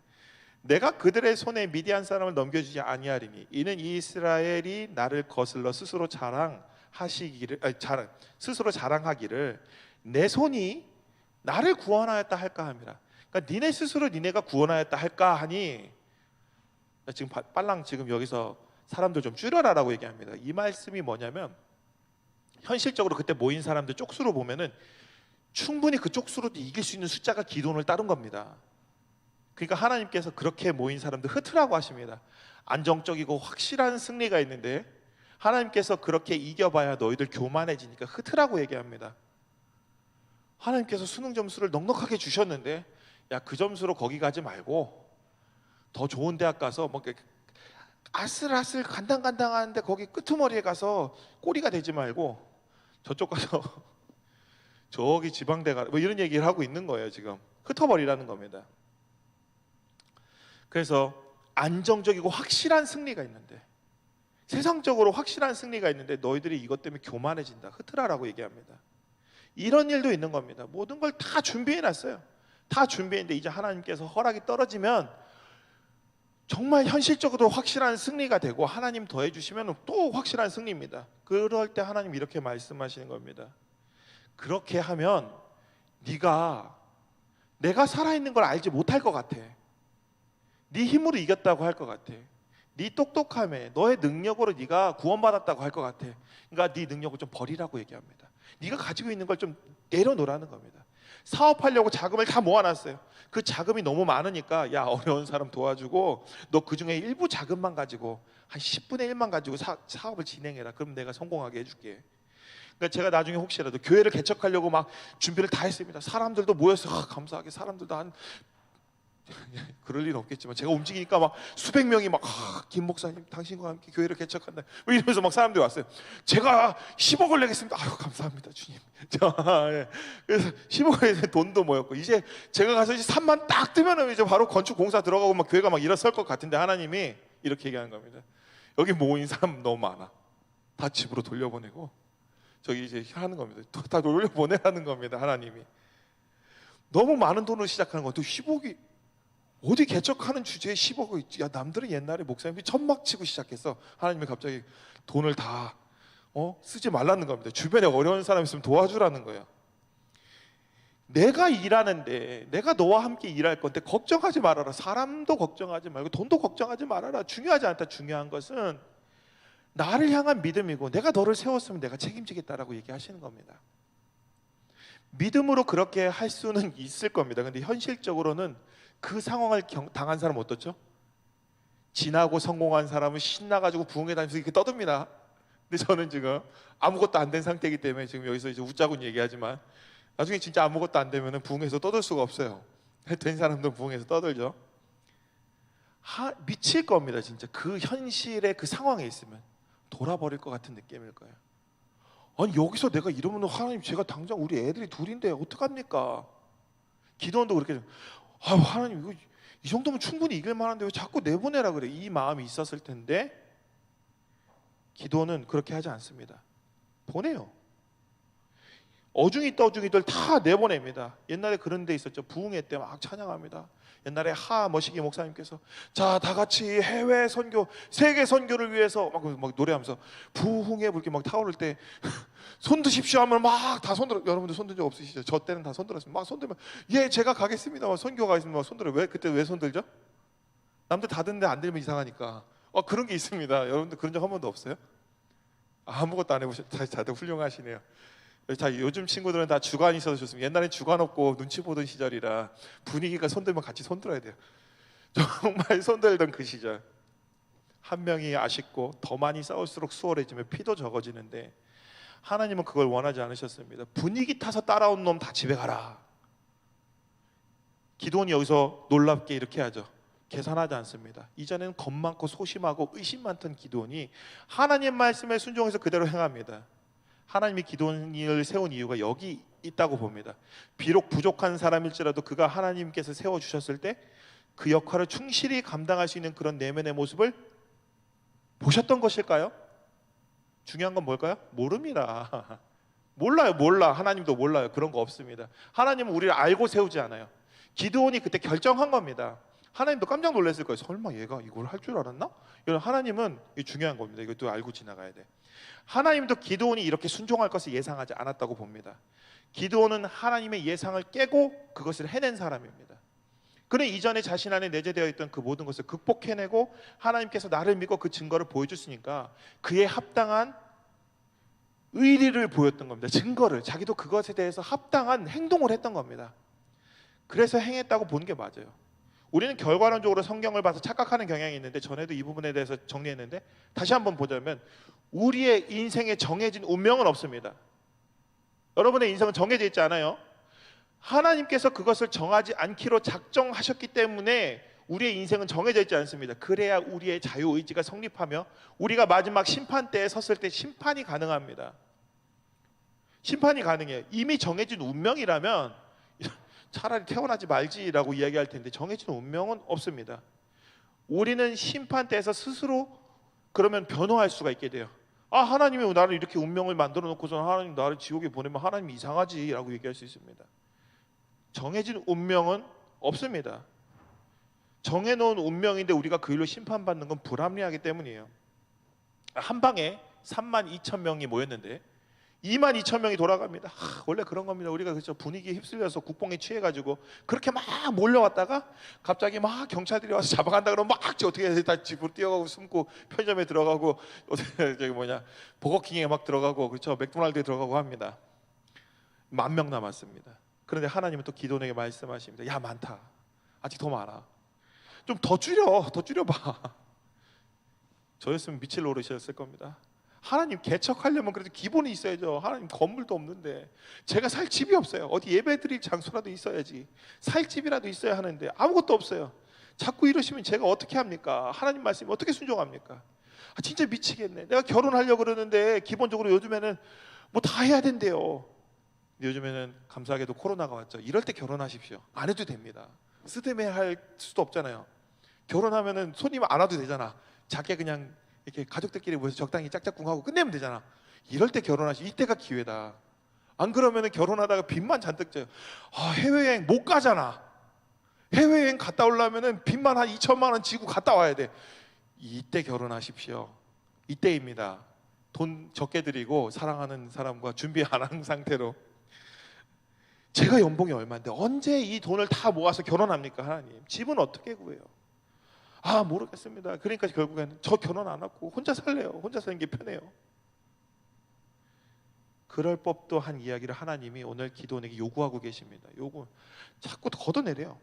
[SPEAKER 3] 내가 그들의 손에 미디안 사람을 넘겨주지 아니하리니, 이는 이스라엘이 나를 거슬러 스스로 자랑하기를 내 손이 나를 구원하였다 할까 함이라. 그러니까 니네 스스로 니네가 구원하였다 할까 하니, 지금 빨랑 지금 여기서 사람들 좀 줄여라라고 얘기합니다. 이 말씀이 뭐냐면, 현실적으로 그때 모인 사람들 쪽수로 보면은 충분히 그 쪽수로도 이길 수 있는 숫자가 기도원을 따른 겁니다. 그러니까 하나님께서 그렇게 모인 사람들 흩으라고 하십니다. 안정적이고 확실한 승리가 있는데 하나님께서 그렇게 이겨봐야 너희들 교만해지니까 흩으라고 얘기합니다. 하나님께서 수능 점수를 넉넉하게 주셨는데, 야, 그 점수로 거기 가지 말고 더 좋은 대학 가서 뭐 아슬아슬 간당간당한데 거기 끄트머리에 가서 꼬리가 되지 말고 저쪽 가서 저기 지방대 가, 뭐 이런 얘기를 하고 있는 거예요. 지금 흩어버리라는 겁니다. 그래서 안정적이고 확실한 승리가 있는데, 세상적으로 확실한 승리가 있는데 너희들이 이것 때문에 교만해진다, 흩으라라고 얘기합니다. 이런 일도 있는 겁니다. 모든 걸 다 준비해놨어요. 다 준비했는데 이제 하나님께서 허락이 떨어지면 정말 현실적으로 확실한 승리가 되고, 하나님 더해주시면 또 확실한 승리입니다. 그럴 때 하나님 이렇게 말씀하시는 겁니다. 그렇게 하면 네가 내가 살아있는 걸 알지 못할 것 같아. 네 힘으로 이겼다고 할 것 같아. 네 똑똑함에 너의 능력으로 네가 구원받았다고 할 것 같아. 그러니까 네 능력을 좀 버리라고 얘기합니다. 네가 가지고 있는 걸 좀 내려놓으라는 겁니다. 사업하려고 자금을 다 모아놨어요. 그 자금이 너무 많으니까 야, 어려운 사람 도와주고 너 그중에 일부 자금만 가지고 한 10분의 1만 가지고 사업을 진행해라. 그럼 내가 성공하게 해줄게. 그러니까 제가 나중에 혹시라도 교회를 개척하려고 막 준비를 다 했습니다. 사람들도 모였어요. 감사하게 사람들도 한 그럴 일은 없겠지만 제가 움직이니까 막 수백 명이 막 김 목사님 당신과 함께 교회를 개척한다 뭐 이러면서 막 사람들이 왔어요. 제가 10억을 내겠습니다. 아유 감사합니다 주님. 예. 그래서 10억에 돈도 모였고 이제 제가 가서 이제 3만 딱 뜨면은 이제 바로 건축 공사 들어가고 막 교회가 막 일어설 것 같은데 하나님이 이렇게 얘기하는 겁니다. 여기 모인 사람 너무 많아. 다 집으로 돌려보내고 저기 이제 하는 겁니다. 다 돌려보내라는 겁니다. 하나님이 너무 많은 돈으로 시작하는 것도 10억이 어디 개척하는 주제에 10억이 있지. 야 남들은 옛날에 목사님이 천막 치고 시작해서 하나님이 갑자기 돈을 다 쓰지 말라는 겁니다. 주변에 어려운 사람 있으면 도와주라는 거예요. 내가 일하는데 내가 너와 함께 일할 건데 걱정하지 말아라. 사람도 걱정하지 말고 돈도 걱정하지 말아라. 중요하지 않다. 중요한 것은 나를 향한 믿음이고 내가 너를 세웠으면 내가 책임지겠다라고 얘기하시는 겁니다. 믿음으로 그렇게 할 수는 있을 겁니다. 근데 현실적으로는 그 상황을 당한 사람은 어떻죠? 지나고 성공한 사람은 신나가지고 부흥회 다니면서 이렇게 떠듭니다. 근데 저는 지금 아무것도 안 된 상태이기 때문에 지금 여기서 이제 웃자고 얘기하지만 나중에 진짜 아무것도 안 되면 부흥회에서 떠들 수가 없어요. 된 사람들은 부흥회에서 떠들죠. 미칠 겁니다. 진짜 그 현실의 그 상황에 있으면 돌아버릴 것 같은 느낌일 거예요. 아니 여기서 내가 이러면 하나님 제가 당장 우리 애들이 둘인데 어떡합니까? 기도원도 그렇게 아유 하나님 이거 이 정도면 충분히 이길 만한데 왜 자꾸 내보내라 그래? 이 마음이 있었을 텐데 기도는 그렇게 하지 않습니다. 보내요. 어중이 떠중이들 다 내보냅니다. 옛날에 그런 데 있었죠. 부흥회 때 막 찬양합니다. 옛날에 머시기 목사님께서 자 다 같이 해외 선교 세계 선교를 위해서 막 노래하면서 부흥회 이렇게 막 타오를 때 손 드십시오 하면 막 다 손들어. 여러분들 손든 적 없으시죠? 저 때는 다 손들었습니다. 막 손들면 예 제가 가겠습니다. 막 선교 가겠습니다. 막 손들어. 왜 그때 왜 손들죠? 남들 다 듣는데 안 들면 이상하니까. 그런 게 있습니다. 여러분들 그런 적 한 번도 없어요? 아무것도 안 해보셨. 다들 훌륭하시네요. 자 요즘 친구들은 다 주관이 있어서 좋습니다. 옛날엔 주관 없고 눈치 보던 시절이라 분위기가 손들면 같이 손들어야 돼요. 정말 손들던 그 시절. 한 명이 아쉽고 더 많이 싸울수록 수월해지면 피도 적어지는데 하나님은 그걸 원하지 않으셨습니다. 분위기 타서 따라온 놈 다 집에 가라. 기도원이 여기서 놀랍게 이렇게 하죠. 계산하지 않습니다. 이전에는 겁 많고 소심하고 의심 많던 기도원이 하나님 말씀에 순종해서 그대로 행합니다. 하나님이 기도원을 세운 이유가 여기 있다고 봅니다. 비록 부족한 사람일지라도 그가 하나님께서 세워주셨을 때 그 역할을 충실히 감당할 수 있는 그런 내면의 모습을 보셨던 것일까요? 중요한 건 뭘까요? 모릅니다. 몰라. 하나님도 몰라요. 그런 거 없습니다. 하나님은 우리를 알고 세우지 않아요. 기드온이 그때 결정한 겁니다. 하나님도 깜짝 놀랐을 거예요. 설마 얘가 이걸 할 줄 알았나? 이런 하나님은 중요한 겁니다. 이것도 알고 지나가야 돼. 하나님도 기드온이 이렇게 순종할 것을 예상하지 않았다고 봅니다. 기드온은 하나님의 예상을 깨고 그것을 해낸 사람입니다. 그는 이전에 자신 안에 내재되어 있던 그 모든 것을 극복해내고 하나님께서 나를 믿고 그 증거를 보여줬으니까 그에 합당한 의리를 보였던 겁니다. 증거를. 자기도 그것에 대해서 합당한 행동을 했던 겁니다. 그래서 행했다고 보는 게 맞아요. 우리는 결과론적으로 성경을 봐서 착각하는 경향이 있는데 전에도 이 부분에 대해서 정리했는데 다시 한번 보자면 우리의 인생에 정해진 운명은 없습니다. 여러분의 인생은 정해져 있지 않아요. 하나님께서 그것을 정하지 않기로 작정하셨기 때문에 우리의 인생은 정해져 있지 않습니다. 그래야 우리의 자유의지가 성립하며 우리가 마지막 심판 때에 섰을 때 심판이 가능합니다. 심판이 가능해요. 이미 정해진 운명이라면 차라리 태어나지 말지라고 이야기할 텐데 정해진 운명은 없습니다. 우리는 심판 때에서 스스로 그러면 변호할 수가 있게 돼요. 하나님이 나를 이렇게 운명을 만들어 놓고서 하나님 나를 지옥에 보내면 하나님이 이상하지라고 얘기할 수 있습니다. 정해진 운명은 없습니다. 정해놓은 운명인데 우리가 그 일로 심판받는 건 불합리하기 때문이에요. 한 방에 32,000명이 모였는데 22,000명이 돌아갑니다. 원래 그런 겁니다. 우리가 그렇죠. 분위기에 휩쓸려서 국뽕에 취해가지고 그렇게 막 몰려왔다가 갑자기 막 경찰들이 와서 잡아간다 그러면 막 어떻게 해야 돼? 다 집으로 뛰어가고 숨고 편의점에 들어가고 저기 뭐냐 버거킹에 막 들어가고 그렇죠. 맥도날드에 들어가고 합니다. 10,000명 남았습니다. 그런데 하나님은 또 기도원에게 말씀하십니다. 야 많다. 아직 더 많아. 좀 더 줄여봐. 저였으면 미칠 노릇이었을 겁니다. 하나님 개척하려면 그래도 기본이 있어야죠. 하나님 건물도 없는데 제가 살 집이 없어요. 어디 예배드릴 장소라도 있어야지. 살 집이라도 있어야 하는데 아무것도 없어요. 자꾸 이러시면 제가 어떻게 합니까? 하나님 말씀이 어떻게 순종합니까? 진짜 미치겠네. 내가 결혼하려고 그러는데 기본적으로 요즘에는 뭐 다 해야 된대요. 요즘에는 감사하게도 코로나가 왔죠. 이럴 때 결혼하십시오. 안 해도 됩니다. 스드메 할 수도 없잖아요. 결혼하면은 손님 안 와도 되잖아. 작게 그냥 이렇게 가족들끼리 모여서 적당히 짝짝꿍하고 끝내면 되잖아. 이럴 때 결혼하시. 이때가 기회다. 안 그러면은 결혼하다가 빚만 잔뜩 져요. 해외여행 못 가잖아. 해외여행 갔다 오려면은 빚만 한 2천만 원 지고 갔다 와야 돼. 이때 결혼하십시오. 이때입니다. 돈 적게 드리고 사랑하는 사람과 준비 안 한 상태로. 제가 연봉이 얼마인데 언제 이 돈을 다 모아서 결혼합니까? 하나님 집은 어떻게 구해요? 모르겠습니다. 그러니까 결국에는 저 결혼 안 하고 혼자 살래요. 혼자 사는 게 편해요. 그럴 법도 한 이야기를 하나님이 오늘 기도원에게 요구하고 계십니다. 요구 자꾸 걷어내래요.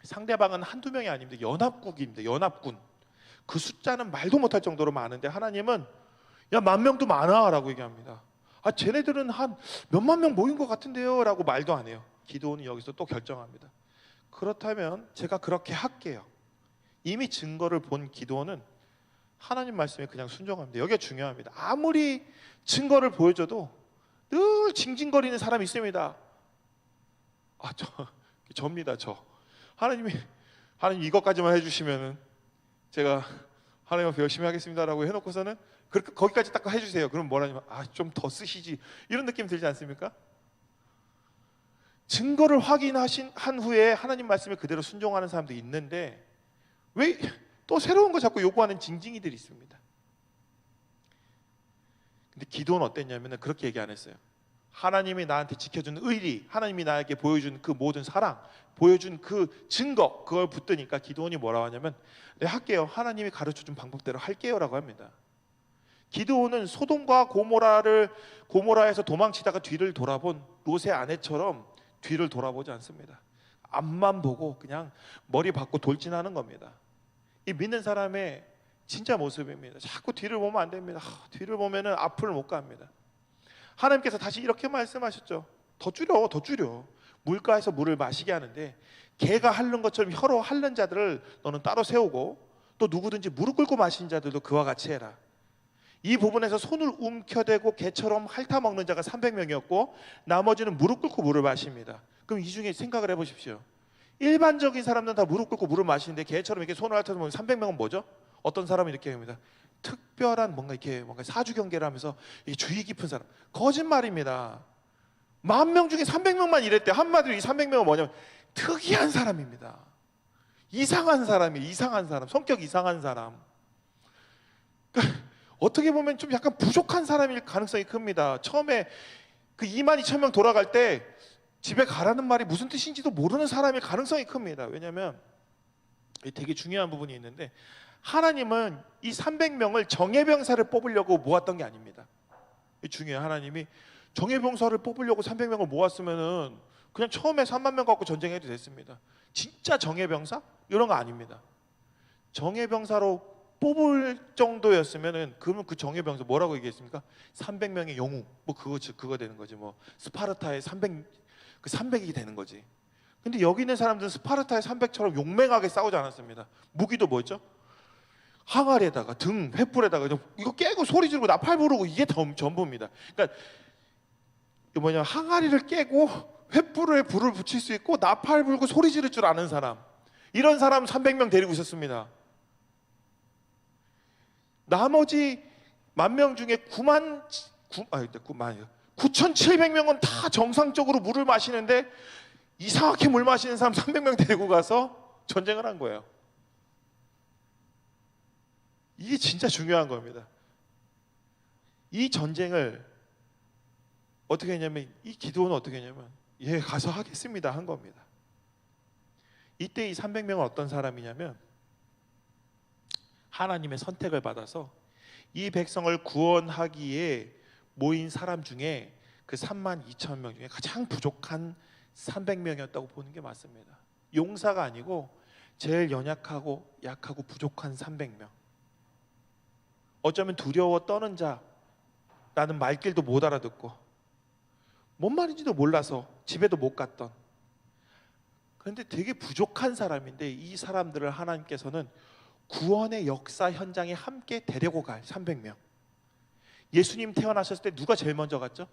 [SPEAKER 3] 상대방은 한두 명이 아닙니다. 연합국입니다. 연합군. 그 숫자는 말도 못할 정도로 많은데 하나님은 야 10,000명도 많아 라고 얘기합니다. 쟤네들은 한 몇만 명 모인 것 같은데요 라고 말도 안 해요. 기도원이 여기서 또 결정합니다. 그렇다면 제가 그렇게 할게요. 이미 증거를 본 기도원은 하나님 말씀에 그냥 순종합니다. 여기가 중요합니다. 아무리 증거를 보여줘도 늘 징징거리는 사람이 있습니다. 저입니다. 하나님 이것까지만 해주시면은 제가 하나님 앞에 열심히 하겠습니다라고 해놓고서는 그렇게 거기까지 딱 해주세요. 그럼 뭐라냐면 좀 더 쓰시지 이런 느낌 들지 않습니까? 증거를 한 후에 하나님 말씀에 그대로 순종하는 사람도 있는데 왜 또 새로운 거 자꾸 요구하는 징징이들이 있습니다. 근데 기도는 어땠냐면 그렇게 얘기 안 했어요. 하나님이 나한테 지켜준 의리, 하나님이 나에게 보여준 그 모든 사랑, 보여준 그 증거, 그걸 붙드니까 기도원이 뭐라고 하냐면 네 할게요. 하나님이 가르쳐준 방법대로 할게요 라고 합니다. 기도원은 소돔과 고모라에서 도망치다가 뒤를 돌아본 롯의 아내처럼 뒤를 돌아보지 않습니다. 앞만 보고 그냥 머리 박고 돌진하는 겁니다. 이 믿는 사람의 진짜 모습입니다. 자꾸 뒤를 보면 안 됩니다. 뒤를 보면은 앞을 못 갑니다. 하나님께서 다시 이렇게 말씀하셨죠. 더 줄여. 물가에서 물을 마시게 하는데 개가 핥는 것처럼 혀로 핥는 자들을 너는 따로 세우고 또 누구든지 무릎 꿇고 마시는 자들도 그와 같이 해라. 이 부분에서 손을 움켜대고 개처럼 핥아먹는 자가 300명이었고 나머지는 무릎 꿇고 물을 마십니다. 그럼 이 중에 생각을 해보십시오. 일반적인 사람들은 다 무릎 꿇고 물을 마시는데 개처럼 이렇게 손을 핥아서 먹는 300명은 뭐죠? 어떤 사람은 이렇게 합니다. 특별한 뭔가 사주 경계를 하면서 이게 주의 깊은 사람. 거짓말입니다. 10,000명 중에 300명만 이랬대. 한마디로 이 300명은 뭐냐면 특이한 사람입니다. 이상한 사람. 성격 이상한 사람. 그러니까 어떻게 보면 좀 약간 부족한 사람일 가능성이 큽니다. 처음에 그 22,000명 돌아갈 때 집에 가라는 말이 무슨 뜻인지도 모르는 사람일 가능성이 큽니다. 왜냐하면 되게 중요한 부분이 있는데 하나님은 이 300명을 정예병사를 뽑으려고 모았던 게 아닙니다. 중요해요. 하나님이 정예병사를 뽑으려고 300명을 모았으면은 그냥 처음에 3만 명 갖고 전쟁해도 됐습니다. 진짜 정예병사? 이런 거 아닙니다. 정예병사로 뽑을 정도였으면은 그러면 그 정예병사 뭐라고 얘기했습니까? 300명의 영웅. 그거 되는 거지. 스파르타의 300이 되는 거지. 근데 여기 있는 사람들은 스파르타의 300처럼 용맹하게 싸우지 않았습니다. 무기도 뭐였죠? 항아리에다가 등, 횃불에다가 이거 깨고 소리 지르고 나팔 부르고 이게 전부입니다. 그러니까 항아리를 깨고 횃불에 불을 붙일 수 있고 나팔 불고 소리 지를 줄 아는 사람. 이런 사람 300명 데리고 있었습니다. 나머지 10,000명 중에 9,700명은 다 정상적으로 물을 마시는데 이상하게 물 마시는 사람 300명 데리고 가서 전쟁을 한 거예요. 이게 진짜 중요한 겁니다. 이 전쟁을 어떻게 했냐면 이 기도는 어떻게 했냐면 예 가서 하겠습니다 한 겁니다. 이때 이 300명은 어떤 사람이냐면 하나님의 선택을 받아서 이 백성을 구원하기에 모인 사람 중에 그 32,000명 중에 가장 부족한 300명이었다고 보는 게 맞습니다. 용사가 아니고 제일 연약하고 약하고 부족한 300명. 어쩌면 두려워 떠는 자라는 말귀도 못 알아듣고 뭔 말인지도 몰라서 집에도 못 갔던, 그런데 되게 부족한 사람인데 이 사람들을 하나님께서는 구원의 역사 현장에 함께 데리고 갈 300명. 예수님 태어나셨을 때 누가 제일 먼저 갔죠?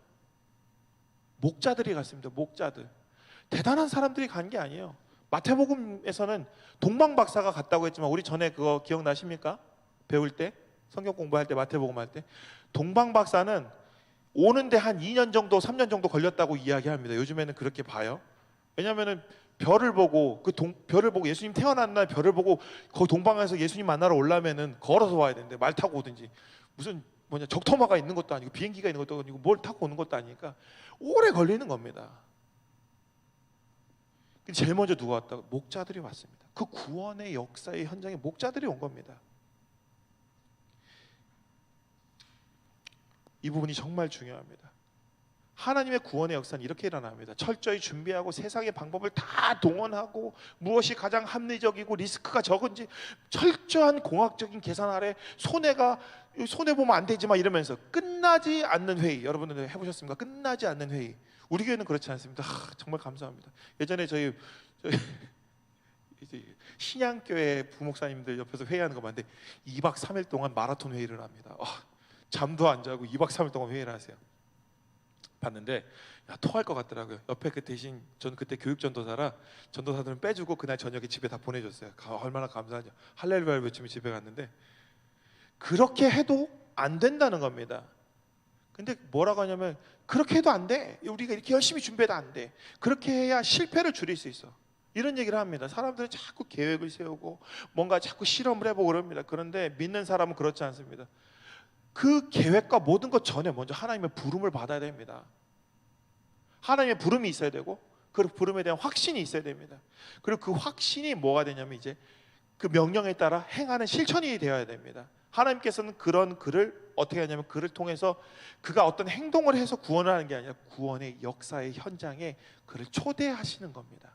[SPEAKER 3] 목자들이 갔습니다. 목자들. 대단한 사람들이 간 게 아니에요. 마태복음에서는 동방 박사가 갔다고 했지만 우리 전에 그거 기억나십니까? 배울 때 성경 공부할 때 마태복음 할 때 동방 박사는 오는데 한 2년 정도 3년 정도 걸렸다고 이야기합니다. 요즘에는 그렇게 봐요. 왜냐하면은 별을 보고 별을 보고 예수님 태어난 날 별을 보고 그 동방에서 예수님 만나러 오려면은 걸어서 와야 되는데 말 타고 오든지 무슨 적토마가 있는 것도 아니고 비행기가 있는 것도 아니고 뭘 타고 오는 것도 아니니까 오래 걸리는 겁니다. 제일 먼저 누가 왔다고? 목자들이 왔습니다. 그 구원의 역사의 현장에 목자들이 온 겁니다. 이 부분이 정말 중요합니다. 하나님의 구원의 역사는 이렇게 일어납니다. 철저히 준비하고 세상의 방법을 다 동원하고 무엇이 가장 합리적이고 리스크가 적은지 철저한 공학적인 계산 아래 손해보면 안 되지만 이러면서 끝나지 않는 회의, 여러분들 해보셨습니까? 끝나지 않는 회의. 우리 교회는 그렇지 않습니다. 정말 감사합니다. 예전에 저희 이제 신양교회 부목사님들 옆에서 회의하는 거 봤는데 2박 3일 동안 마라톤 회의를 합니다. 잠도 안 자고 2박 3일 동안 회의를 하세요. 봤는데 토할 것 같더라고요. 옆에 그 대신 전 그때 교육 전도사라 전도사들은 빼주고 그날 저녁에 집에 다 보내줬어요. 얼마나 감사하죠. 할렐루야 외치며 집에 갔는데 그렇게 해도 안 된다는 겁니다. 근데 뭐라고 하냐면 그렇게 해도 안 돼. 우리가 이렇게 열심히 준비해도 안 돼. 그렇게 해야 실패를 줄일 수 있어. 이런 얘기를 합니다. 사람들은 자꾸 계획을 세우고 뭔가 자꾸 실험을 해보고 그럽니다. 그런데 믿는 사람은 그렇지 않습니다. 그 계획과 모든 것 전에 먼저 하나님의 부름을 받아야 됩니다. 하나님의 부름이 있어야 되고 그 부름에 대한 확신이 있어야 됩니다. 그리고 그 확신이 뭐가 되냐면 이제 그 명령에 따라 행하는 실천이 되어야 됩니다. 하나님께서는 그런 그를 어떻게 하냐면 그를 통해서 그가 어떤 행동을 해서 구원을 하는 게 아니라 구원의 역사의 현장에 그를 초대하시는 겁니다.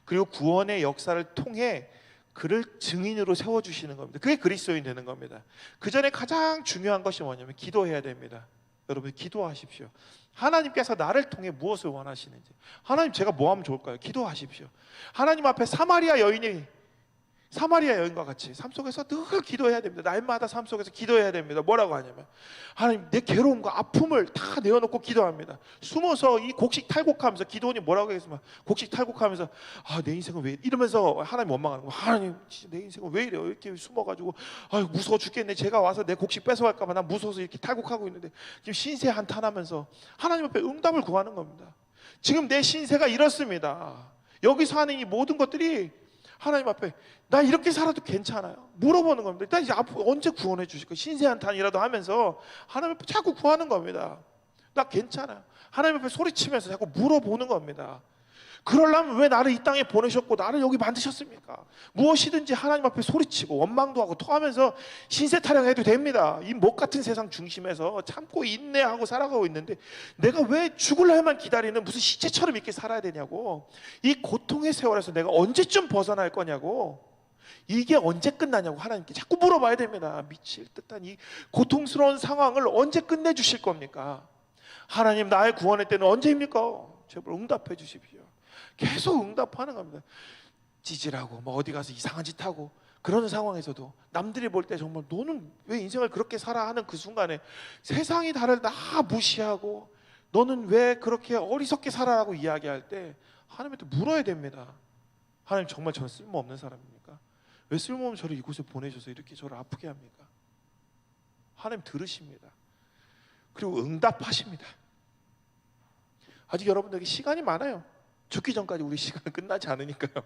[SPEAKER 3] 그리고 구원의 역사를 통해 그를 증인으로 세워주시는 겁니다. 그게 그리스도인 되는 겁니다. 그 전에 가장 중요한 것이 뭐냐면 기도해야 됩니다. 여러분 기도하십시오. 하나님께서 나를 통해 무엇을 원하시는지, 하나님 제가 뭐 하면 좋을까요? 기도하십시오. 하나님 앞에 사마리아 여인과 같이 삶 속에서 늘 기도해야 됩니다. 날마다 삶 속에서 기도해야 됩니다. 뭐라고 하냐면 하나님 내 괴로움과 아픔을 다 내어놓고 기도합니다. 숨어서 이 곡식 탈곡하면서 기도원이 뭐라고 하겠습니까? 곡식 탈곡하면서 내 인생은 왜 이러면서 하나님 원망하는 거예요. 하나님 진짜 내 인생은 왜 이래요? 이렇게 숨어가지고 무서워 죽겠네. 제가 와서 내 곡식 뺏어갈까 봐 난 무서워서 이렇게 탈곡하고 있는데 지금 신세 한탄하면서 하나님 앞에 응답을 구하는 겁니다. 지금 내 신세가 이렇습니다. 여기서 하는 이 모든 것들이 하나님 앞에 나 이렇게 살아도 괜찮아요? 물어보는 겁니다. 일단 이제 앞으로 언제 구원해 주실 거예요? 신세 한탄이라도 하면서 하나님 앞에 자꾸 구하는 겁니다. 나 괜찮아요. 하나님 앞에 소리치면서 자꾸 물어보는 겁니다. 그러려면 왜 나를 이 땅에 보내셨고 나를 여기 만드셨습니까? 무엇이든지 하나님 앞에 소리치고 원망도 하고 토하면서 신세 타령해도 됩니다. 이 목 같은 세상 중심에서 참고 인내하고 살아가고 있는데 내가 왜 죽을날만 기다리는 무슨 시체처럼 이렇게 살아야 되냐고. 이 고통의 세월에서 내가 언제쯤 벗어날 거냐고. 이게 언제 끝나냐고 하나님께 자꾸 물어봐야 됩니다. 미칠 듯한 이 고통스러운 상황을 언제 끝내주실 겁니까? 하나님 나의 구원의 때는 언제입니까? 제발 응답해 주십시오. 계속 응답하는 겁니다. 찌질하고 어디 가서 이상한 짓 하고 그런 상황에서도 남들이 볼 때 정말 너는 왜 인생을 그렇게 살아 하는 그 순간에 세상이 나를 다 무시하고 너는 왜 그렇게 어리석게 살아라고 이야기할 때 하나님한테 물어야 됩니다. 하나님 정말 저는 쓸모없는 사람입니까? 왜 쓸모없는 저를 이곳에 보내셔서 이렇게 저를 아프게 합니까? 하나님 들으십니다. 그리고 응답하십니다. 아직 여러분들에게 시간이 많아요. 죽기 전까지 우리 시간은 끝나지 않으니까요.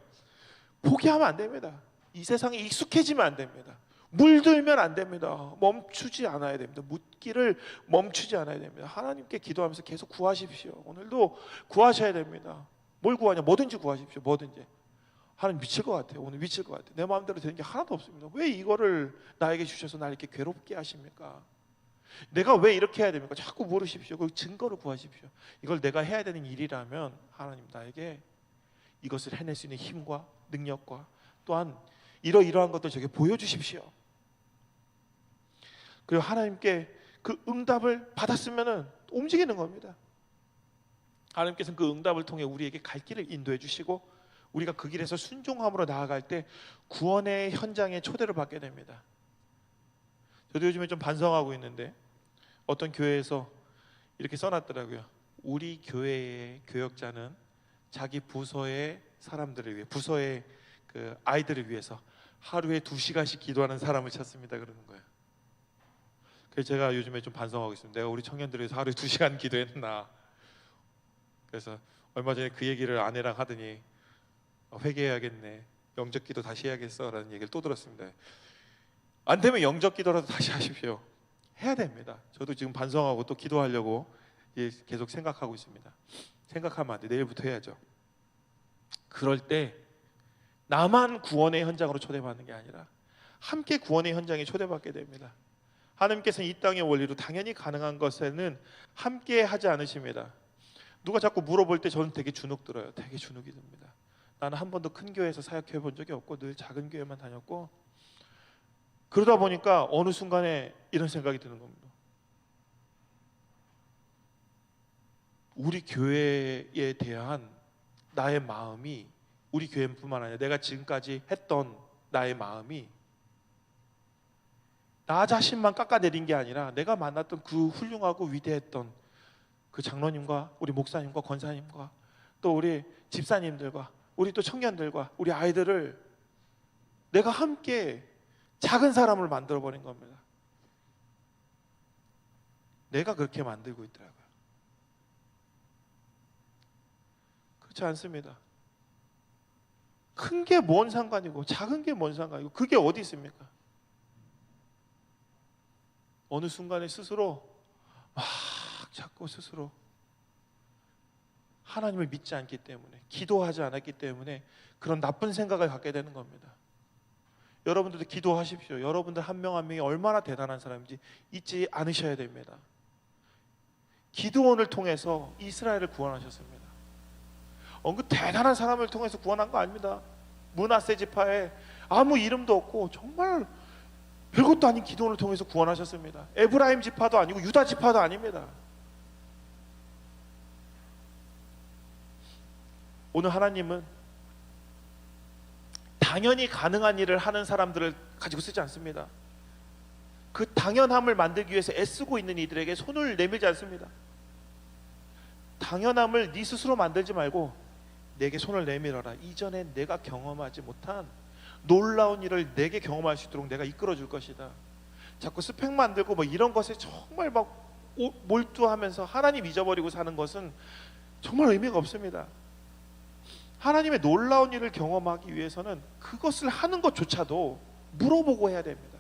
[SPEAKER 3] 포기하면 안 됩니다. 이 세상에 익숙해지면 안 됩니다. 물들면 안 됩니다. 멈추지 않아야 됩니다. 묻기를 멈추지 않아야 됩니다. 하나님께 기도하면서 계속 구하십시오. 오늘도 구하셔야 됩니다. 뭘 구하냐? 뭐든지 구하십시오. 뭐든지. 하나님 미칠 것 같아요. 오늘 미칠 것 같아요. 내 마음대로 되는 게 하나도 없습니다. 왜 이거를 나에게 주셔서 날 이렇게 괴롭게 하십니까? 내가 왜 이렇게 해야 됩니까? 자꾸 물으십시오. 그 증거를 구하십시오. 이걸 내가 해야 되는 일이라면 하나님 나에게 이것을 해낼 수 있는 힘과 능력과 또한 이러이러한 것들 저에게 보여주십시오. 그리고 하나님께 그 응답을 받았으면 움직이는 겁니다. 하나님께서는 그 응답을 통해 우리에게 갈 길을 인도해 주시고 우리가 그 길에서 순종함으로 나아갈 때 구원의 현장에 초대를 받게 됩니다. 저도 요즘에 좀 반성하고 있는데 어떤 교회에서 이렇게 써놨더라고요. 우리 교회의 교역자는 자기 부서의 사람들을 위해, 부서의 그 아이들을 위해서 하루에 2시간씩 기도하는 사람을 찾습니다. 그러는 거예요. 그래서 제가 요즘에 좀 반성하고 있습니다. 내가 우리 청년들을 위해서 하루에 2시간 기도했나. 그래서 얼마 전에 그 얘기를 아내랑 하더니 회개해야겠네, 영적 기도 다시 해야겠어 라는 얘기를 또 들었습니다. 안 되면 영적 기도라도 다시 하십시오. 해야 됩니다. 저도 지금 반성하고 또 기도하려고 계속 생각하고 있습니다. 생각하면 안 돼. 내일부터 해야죠. 그럴 때 나만 구원의 현장으로 초대받는 게 아니라 함께 구원의 현장에 초대받게 됩니다. 하나님께서는 이 땅의 원리로 당연히 가능한 것에는 함께 하지 않으십니다. 누가 자꾸 물어볼 때 저는 되게 주눅 들어요. 되게 주눅이 듭니다. 나는 한 번도 큰 교회에서 사역해 본 적이 없고 늘 작은 교회만 다녔고, 그러다 보니까 어느 순간에 이런 생각이 드는 겁니다. 우리 교회에 대한 나의 마음이, 우리 교회뿐만 아니라 내가 지금까지 했던 나의 마음이 나 자신만 깎아내린 게 아니라 내가 만났던 그 훌륭하고 위대했던 그 장로님과 우리 목사님과 권사님과 또 우리 집사님들과 우리 또 청년들과 우리 아이들을 내가 함께 작은 사람을 만들어버린 겁니다. 내가 그렇게 만들고 있더라고요. 그렇지 않습니다. 큰 게 뭔 상관이고 작은 게 뭔 상관이고 그게 어디 있습니까? 어느 순간에 스스로 막 자꾸 스스로 하나님을 믿지 않기 때문에, 기도하지 않았기 때문에 그런 나쁜 생각을 갖게 되는 겁니다. 여러분들도 기도하십시오. 여러분들 한 명 한 명이 얼마나 대단한 사람인지 잊지 않으셔야 됩니다. 기드온을 통해서 이스라엘을 구원하셨습니다. 그 대단한 사람을 통해서 구원한 거 아닙니다. 므낫세 지파에 아무 이름도 없고 정말 별것도 아닌 기드온을 통해서 구원하셨습니다. 에브라임 지파도 아니고 유다 지파도 아닙니다. 오늘 하나님은 당연히 가능한 일을 하는 사람들을 가지고 쓰지 않습니다. 그 당연함을 만들기 위해서 애쓰고 있는 이들에게 손을 내밀지 않습니다. 당연함을 네 스스로 만들지 말고 내게 손을 내밀어라. 이전에 내가 경험하지 못한 놀라운 일을 내게 경험할 수 있도록 내가 이끌어 줄 것이다. 자꾸 스펙 만들고 뭐 이런 것에 정말 막 몰두하면서 하나님 잊어버리고 사는 것은 정말 의미가 없습니다. 하나님의 놀라운 일을 경험하기 위해서는 그것을 하는 것조차도 물어보고 해야 됩니다.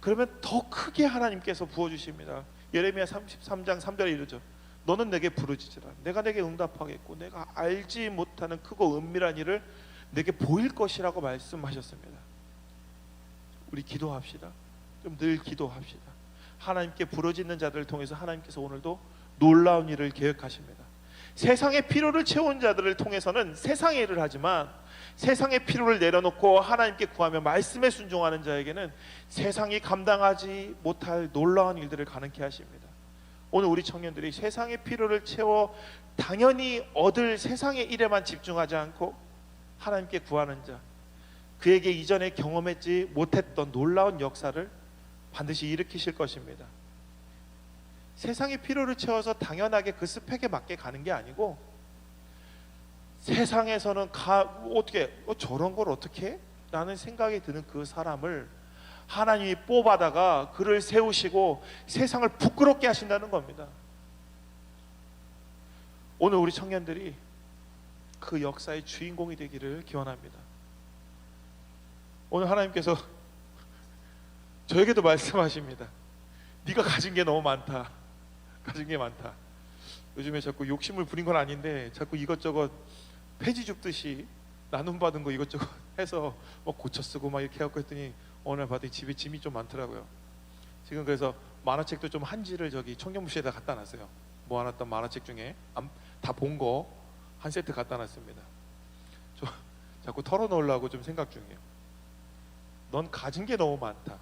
[SPEAKER 3] 그러면 더 크게 하나님께서 부어주십니다. 예레미야 33장 3절에 이르죠. 너는 내게 부르짖으라. 내가 내게 응답하겠고 내가 알지 못하는 크고 은밀한 일을 내게 보일 것이라고 말씀하셨습니다. 우리 기도합시다. 좀 늘 기도합시다. 하나님께 부르짖는 자들을 통해서 하나님께서 오늘도 놀라운 일을 계획하십니다. 세상의 필요를 채운 자들을 통해서는 세상의 일을 하지만 세상의 필요를 내려놓고 하나님께 구하며 말씀에 순종하는 자에게는 세상이 감당하지 못할 놀라운 일들을 가능케 하십니다. 오늘 우리 청년들이 세상의 필요를 채워 당연히 얻을 세상의 일에만 집중하지 않고 하나님께 구하는 자, 그에게 이전에 경험했지 못했던 놀라운 역사를 반드시 일으키실 것입니다. 세상의 필요를 채워서 당연하게 그 스펙에 맞게 가는 게 아니고 세상에서는 어떻게 저런 걸 어떻게 해? 라는 생각이 드는 그 사람을 하나님이 뽑아다가 그를 세우시고 세상을 부끄럽게 하신다는 겁니다. 오늘 우리 청년들이 그 역사의 주인공이 되기를 기원합니다. 오늘 하나님께서 저에게도 말씀하십니다. 네가 가진 게 너무 많다. 가진 게 많다. 요즘에 자꾸 욕심을 부린 건 아닌데 자꾸 이것저것 폐지 줍듯이 나눔 받은 거 이것저것 해서 뭐 고쳐 쓰고 막 이렇게 해갖고 했더니 어느 날 봤더니 집에 짐이 좀 많더라고요. 지금 그래서 만화책도 좀 한지를 저기 청년부시에다 갖다 놨어요. 모아놨던 만화책 중에 다 본 거 한 세트 갖다 놨습니다. 저 자꾸 털어놓으려고 좀 생각 중이에요. 넌 가진 게 너무 많다.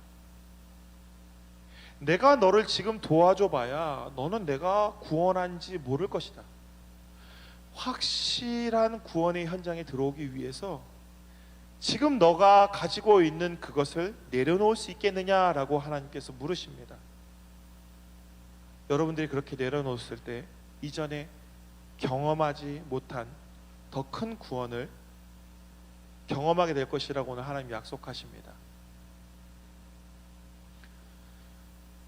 [SPEAKER 3] 내가 너를 지금 도와줘 봐야 너는 내가 구원한지 모를 것이다. 확실한 구원의 현장에 들어오기 위해서 지금 너가 가지고 있는 그것을 내려놓을 수 있겠느냐라고 하나님께서 물으십니다. 여러분들이 그렇게 내려놓았을 때 이전에 경험하지 못한 더 큰 구원을 경험하게 될 것이라고 오늘 하나님 약속하십니다.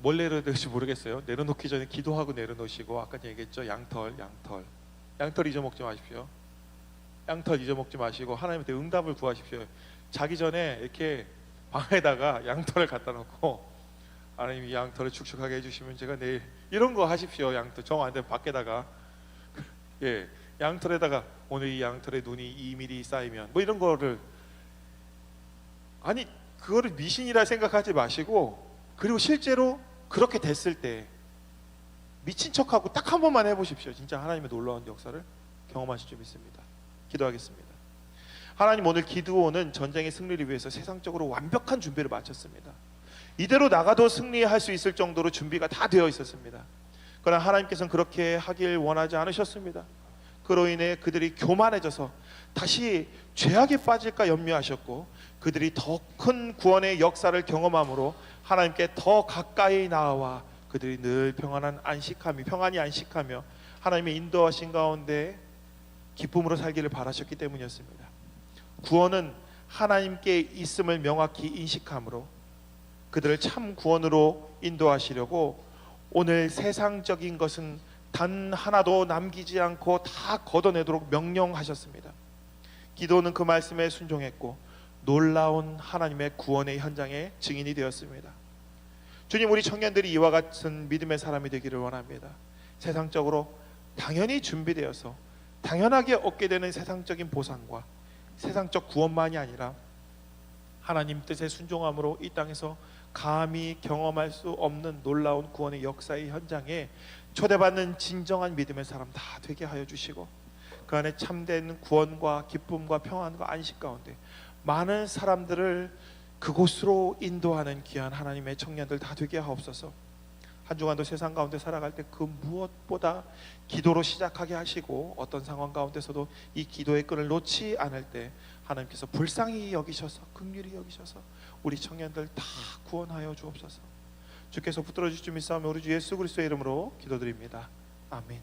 [SPEAKER 3] 뭘 내려야 될지 모르겠어요. 내려놓기 전에 기도하고 내려놓으시고, 아까 얘기했죠. 양털 잊어먹지 마십시오. 양털 잊어먹지 마시고 하나님한테 응답을 구하십시오. 자기 전에 이렇게 방에다가 양털을 갖다 놓고 하나님이 양털을 축축하게 해주시면 제가 내일 이런 거 하십시오. 양털 정 안 되면 밖에다가 양털에다가 오늘 이 양털에 눈이 2mm 쌓이면 뭐 이런 거를, 아니 그거를 미신이라 생각하지 마시고, 그리고 실제로 그렇게 됐을 때 미친 척하고 딱 한 번만 해보십시오. 진짜 하나님의 놀라운 역사를 경험하실 줄 믿습니다. 기도하겠습니다. 하나님, 오늘 기드온은 전쟁의 승리를 위해서 세상적으로 완벽한 준비를 마쳤습니다. 이대로 나가도 승리할 수 있을 정도로 준비가 다 되어 있었습니다. 그러나 하나님께서는 그렇게 하길 원하지 않으셨습니다. 그로 인해 그들이 교만해져서 다시 죄악에 빠질까 염려하셨고, 그들이 더 큰 구원의 역사를 경험함으로 하나님께 더 가까이 나아와 그들이 늘 평안히 안식하며 하나님의 인도하신 가운데 기쁨으로 살기를 바라셨기 때문이었습니다. 구원은 하나님께 있음을 명확히 인식함으로 그들을 참 구원으로 인도하시려고 오늘 세상적인 것은 단 하나도 남기지 않고 다 걷어내도록 명령하셨습니다. 기도는 그 말씀에 순종했고 놀라운 하나님의 구원의 현장에 증인이 되었습니다. 주님, 우리 청년들이 이와 같은 믿음의 사람이 되기를 원합니다. 세상적으로 당연히 준비되어서 당연하게 얻게 되는 세상적인 보상과 세상적 구원만이 아니라 하나님 뜻에 순종함으로 이 땅에서 감히 경험할 수 없는 놀라운 구원의 역사의 현장에 초대받는 진정한 믿음의 사람 다 되게 하여 주시고, 그 안에 참된 구원과 기쁨과 평안과 안식 가운데 많은 사람들을 그곳으로 인도하는 귀한 하나님의 청년들 다 되게 하옵소서. 한 주간도 세상 가운데 살아갈 때 그 무엇보다 기도로 시작하게 하시고, 어떤 상황 가운데서도 이 기도의 끈을 놓지 않을 때 하나님께서 불쌍히 여기셔서 긍휼히 여기셔서 우리 청년들 다 구원하여 주옵소서. 주께서 붙들어 주실 줄 믿사오며 우리 주 예수 그리스도의 이름으로 기도드립니다. 아멘.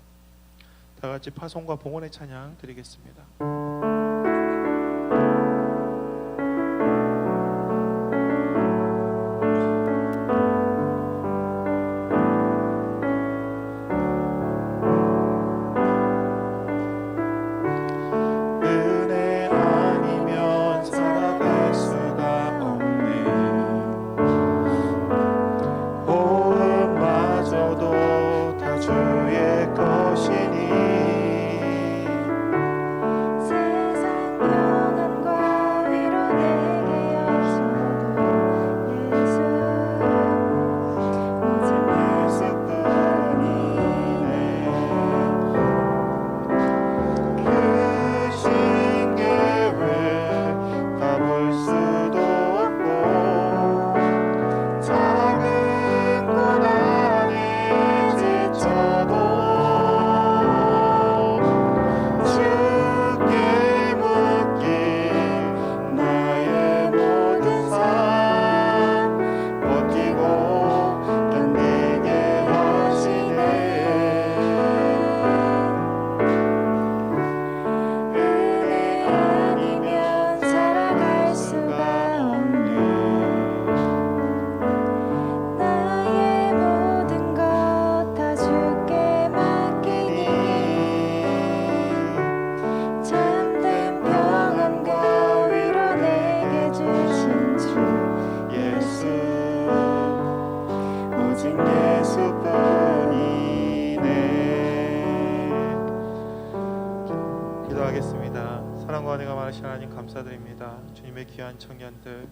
[SPEAKER 3] 다 같이 파송과 봉헌의 찬양 드리겠습니다.
[SPEAKER 4] 주의 것이니
[SPEAKER 3] 기도하겠습니다. 사랑과 은혜가 많으신 하나님 감사드립니다. 주님의 귀한 청년들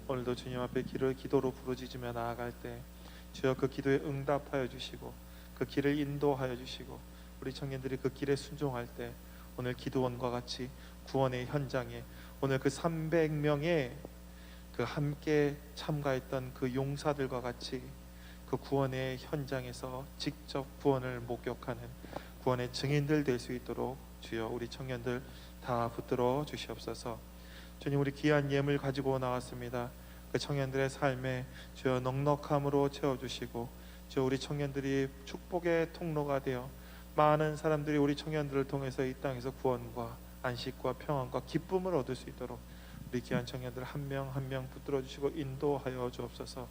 [SPEAKER 3] 오늘도 주님 앞에 기도로 부르짖으며 나아갈 때 주여 그 기도에 응답하여 주시고 그 길을 인도하여 주시고 우리 청년들이 그 길에 순종할 때 오늘 기도원과 같이 구원의 현장에 오늘 그 300명의 그 함께 참가했던 그 용사들과 같이 그 구원의 현장에서 직접 구원을 목격하는 구원의 증인들 될 수 있도록 주여 우리 청년들 다 붙들어 주시옵소서. 주님, 우리 귀한 예물 가지고 나왔습니다. 그 청년들의 삶에 주여 넉넉함으로 채워주시고 주여 우리 청년들이 축복의 통로가 되어 많은 사람들이 우리 청년들을 통해서 이 땅에서 구원과 안식과 평안과 기쁨을 얻을 수 있도록 우리 귀한 청년들 한 명 한 명 붙들어 주시고 인도하여 주옵소서.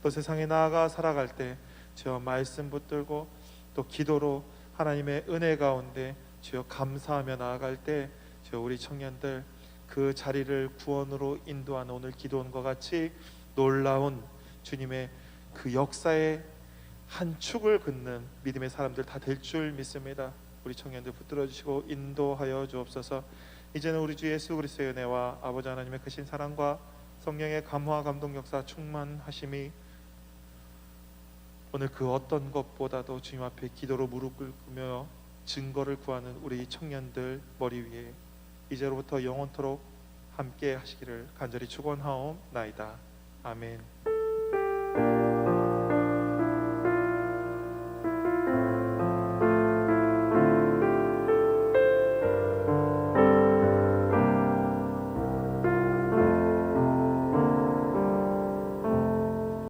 [SPEAKER 3] 또 세상에 나아가 살아갈 때 주여 말씀 붙들고 또 기도로 하나님의 은혜 가운데 주여 감사하며 나아갈 때 주여 우리 청년들 그 자리를 구원으로 인도하는 오늘 기도원과 같이 놀라운 주님의 그 역사의 한 축을 긋는 믿음의 사람들 다 될 줄 믿습니다. 우리 청년들 붙들어 주시고 인도하여 주옵소서. 이제는 우리 주 예수 그리스도의 은혜와 아버지 하나님의 크신 사랑과 성령의 감화 감동 역사 충만하심이 오늘 그 어떤 것보다도 주님 앞에 기도로 무릎 꿇으며 증거를 구하는 우리 청년들 머리 위에 이제로부터 영원토록 함께 하시기를 간절히 축원하옵나이다. 아멘.